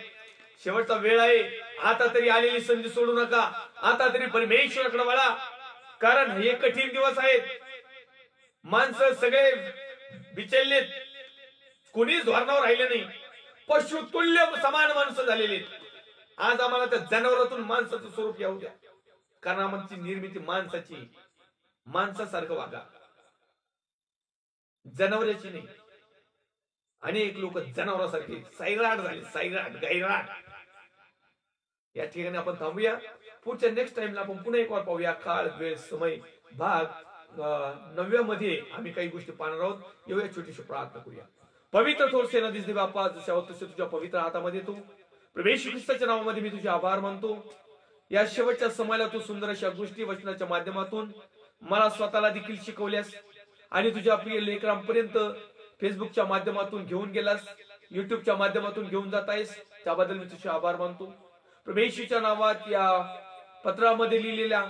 [SPEAKER 1] शेवटचा वेळ आहे. आता तरी आलेली संधी सोडू नका. आता तरी परमेश्वराकडे वळा, कारण हे कठीण दिवस आहेत. माणसं सगळे बिचललेत, कोणीच धोरणावर राहिले नाही. पशु तुल्य समान माणसं झालेली. आज आम्हाला त्या जनावरातून माणसाचं स्वरूप येऊ द्या, कारण आमची निर्मिती माणसाची. माणसासारखं वागा, जनावराची नाही. अनेक लोक जनावरासारखे सैराट झाले, सैराट गैराट. या ठिकाणी आपण थांबूया. पुढच्या नेक्स्ट टाइमला आपण पुन्हा एक वार पाहूया. काळ, वेळ, समय भाग 9 मध्ये आम्ही काही गोष्टी पाहणार आहोत. येऊया, छोटीशी प्रार्थना करूया. पवित्र थोर सेनाधीश देव बाप्पा, जसे तसे तुझ्या पवित्र हातामध्ये तू प्रभू येशू ख्रिस्ताच्या नावामध्ये मी तुझे आभार मानतो. या शेवटच्या समयाला तू सुंदर अशा गोष्टी वचनाच्या माध्यमातून मला स्वतःला देखील शिकवल्यास आणि तुझ्या प्रिय लेकरांपर्यंत फेसबुकच्या माध्यमातून घेऊन गेलास, युट्यूबच्या माध्यमातून घेऊन जात आहेस, त्याबद्दल मी तुझे आभार मानतो. प्रभू येशूच्या नावात या पत्रामध्ये लिहिलेल्या,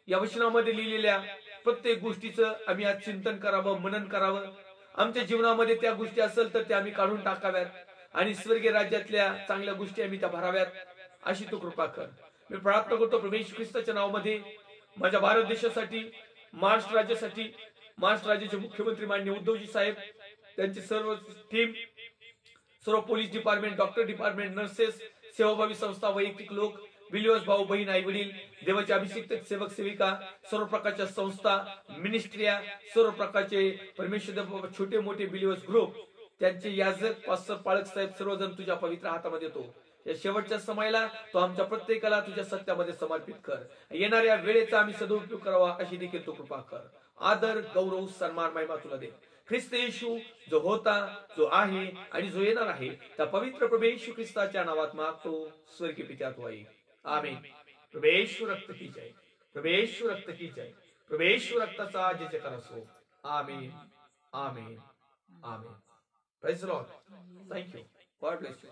[SPEAKER 1] या वचनामध्ये लिहिलेल्या प्रत्येक गोष्टीचं आम्ही आज चिंतन करावं, मनन करावं. आमच्या जीवनामध्ये त्या गोष्टी असेल तर त्या आम्ही काढून टाकाव्यात आणि स्वर्गीय राज्यातल्या चांगल्या गोष्टी आम्ही त्या भराव्यात, अशी तू कृपा कर. मी प्रार्थना करतो प्रभू येशू ख्रिस्ताच्या नावामध्ये माझ्या भारत देशासाठी, महाराष्ट्र राज्यासाठी, महाराष्ट्र राज्याचे मुख्यमंत्री माननीय उद्धवजी साहेब, त्यांची सर्व टीम, सर्व police department, doctor department, nurses, सेवाभावी संस्था, वैयक्तिक लोक, बिलीवर्स भाऊ बहीण आई वडील, देवाचे अभिषिक्त सेवक सेविका, सर्व प्रकारच्या संस्था, मिनिस्ट्रिया, सर्व प्रकारचे परमेश्वर छोटे मोठे बिलीवर्स ग्रुप, त्यांचे याजक, पास्टर, पाळक साहेब, सर्वजण तुझ्या पवित्र हातामध्ये येतो. या शेवटच्या समयाला तो आमच्या प्रत्येकाला तुझ्या सत्यामध्ये समर्पित कर. येणाऱ्या वेळेचा आम्ही सदुपयोग करावा अशी देखील तू कृपा कर. आदर, गौरव, सन्मान, महिमा तुला दे. ख्रिस्त येशू जो होता, जो आहे आणि जो येणार आहे, त्या पवित्र प्रभू येशू ख्रिस्ताच्या नावात मागतो, स्वर्गीय पिता तू आहे. आमीन. प्रभू येशू रक्त की जय, प्रभू येशू रक्त की जय, प्रभू येशू रक्ताचा जय जयकार असो. आमीन, आमीन, आमीन. Praise the Lord. Thank you. God bless you.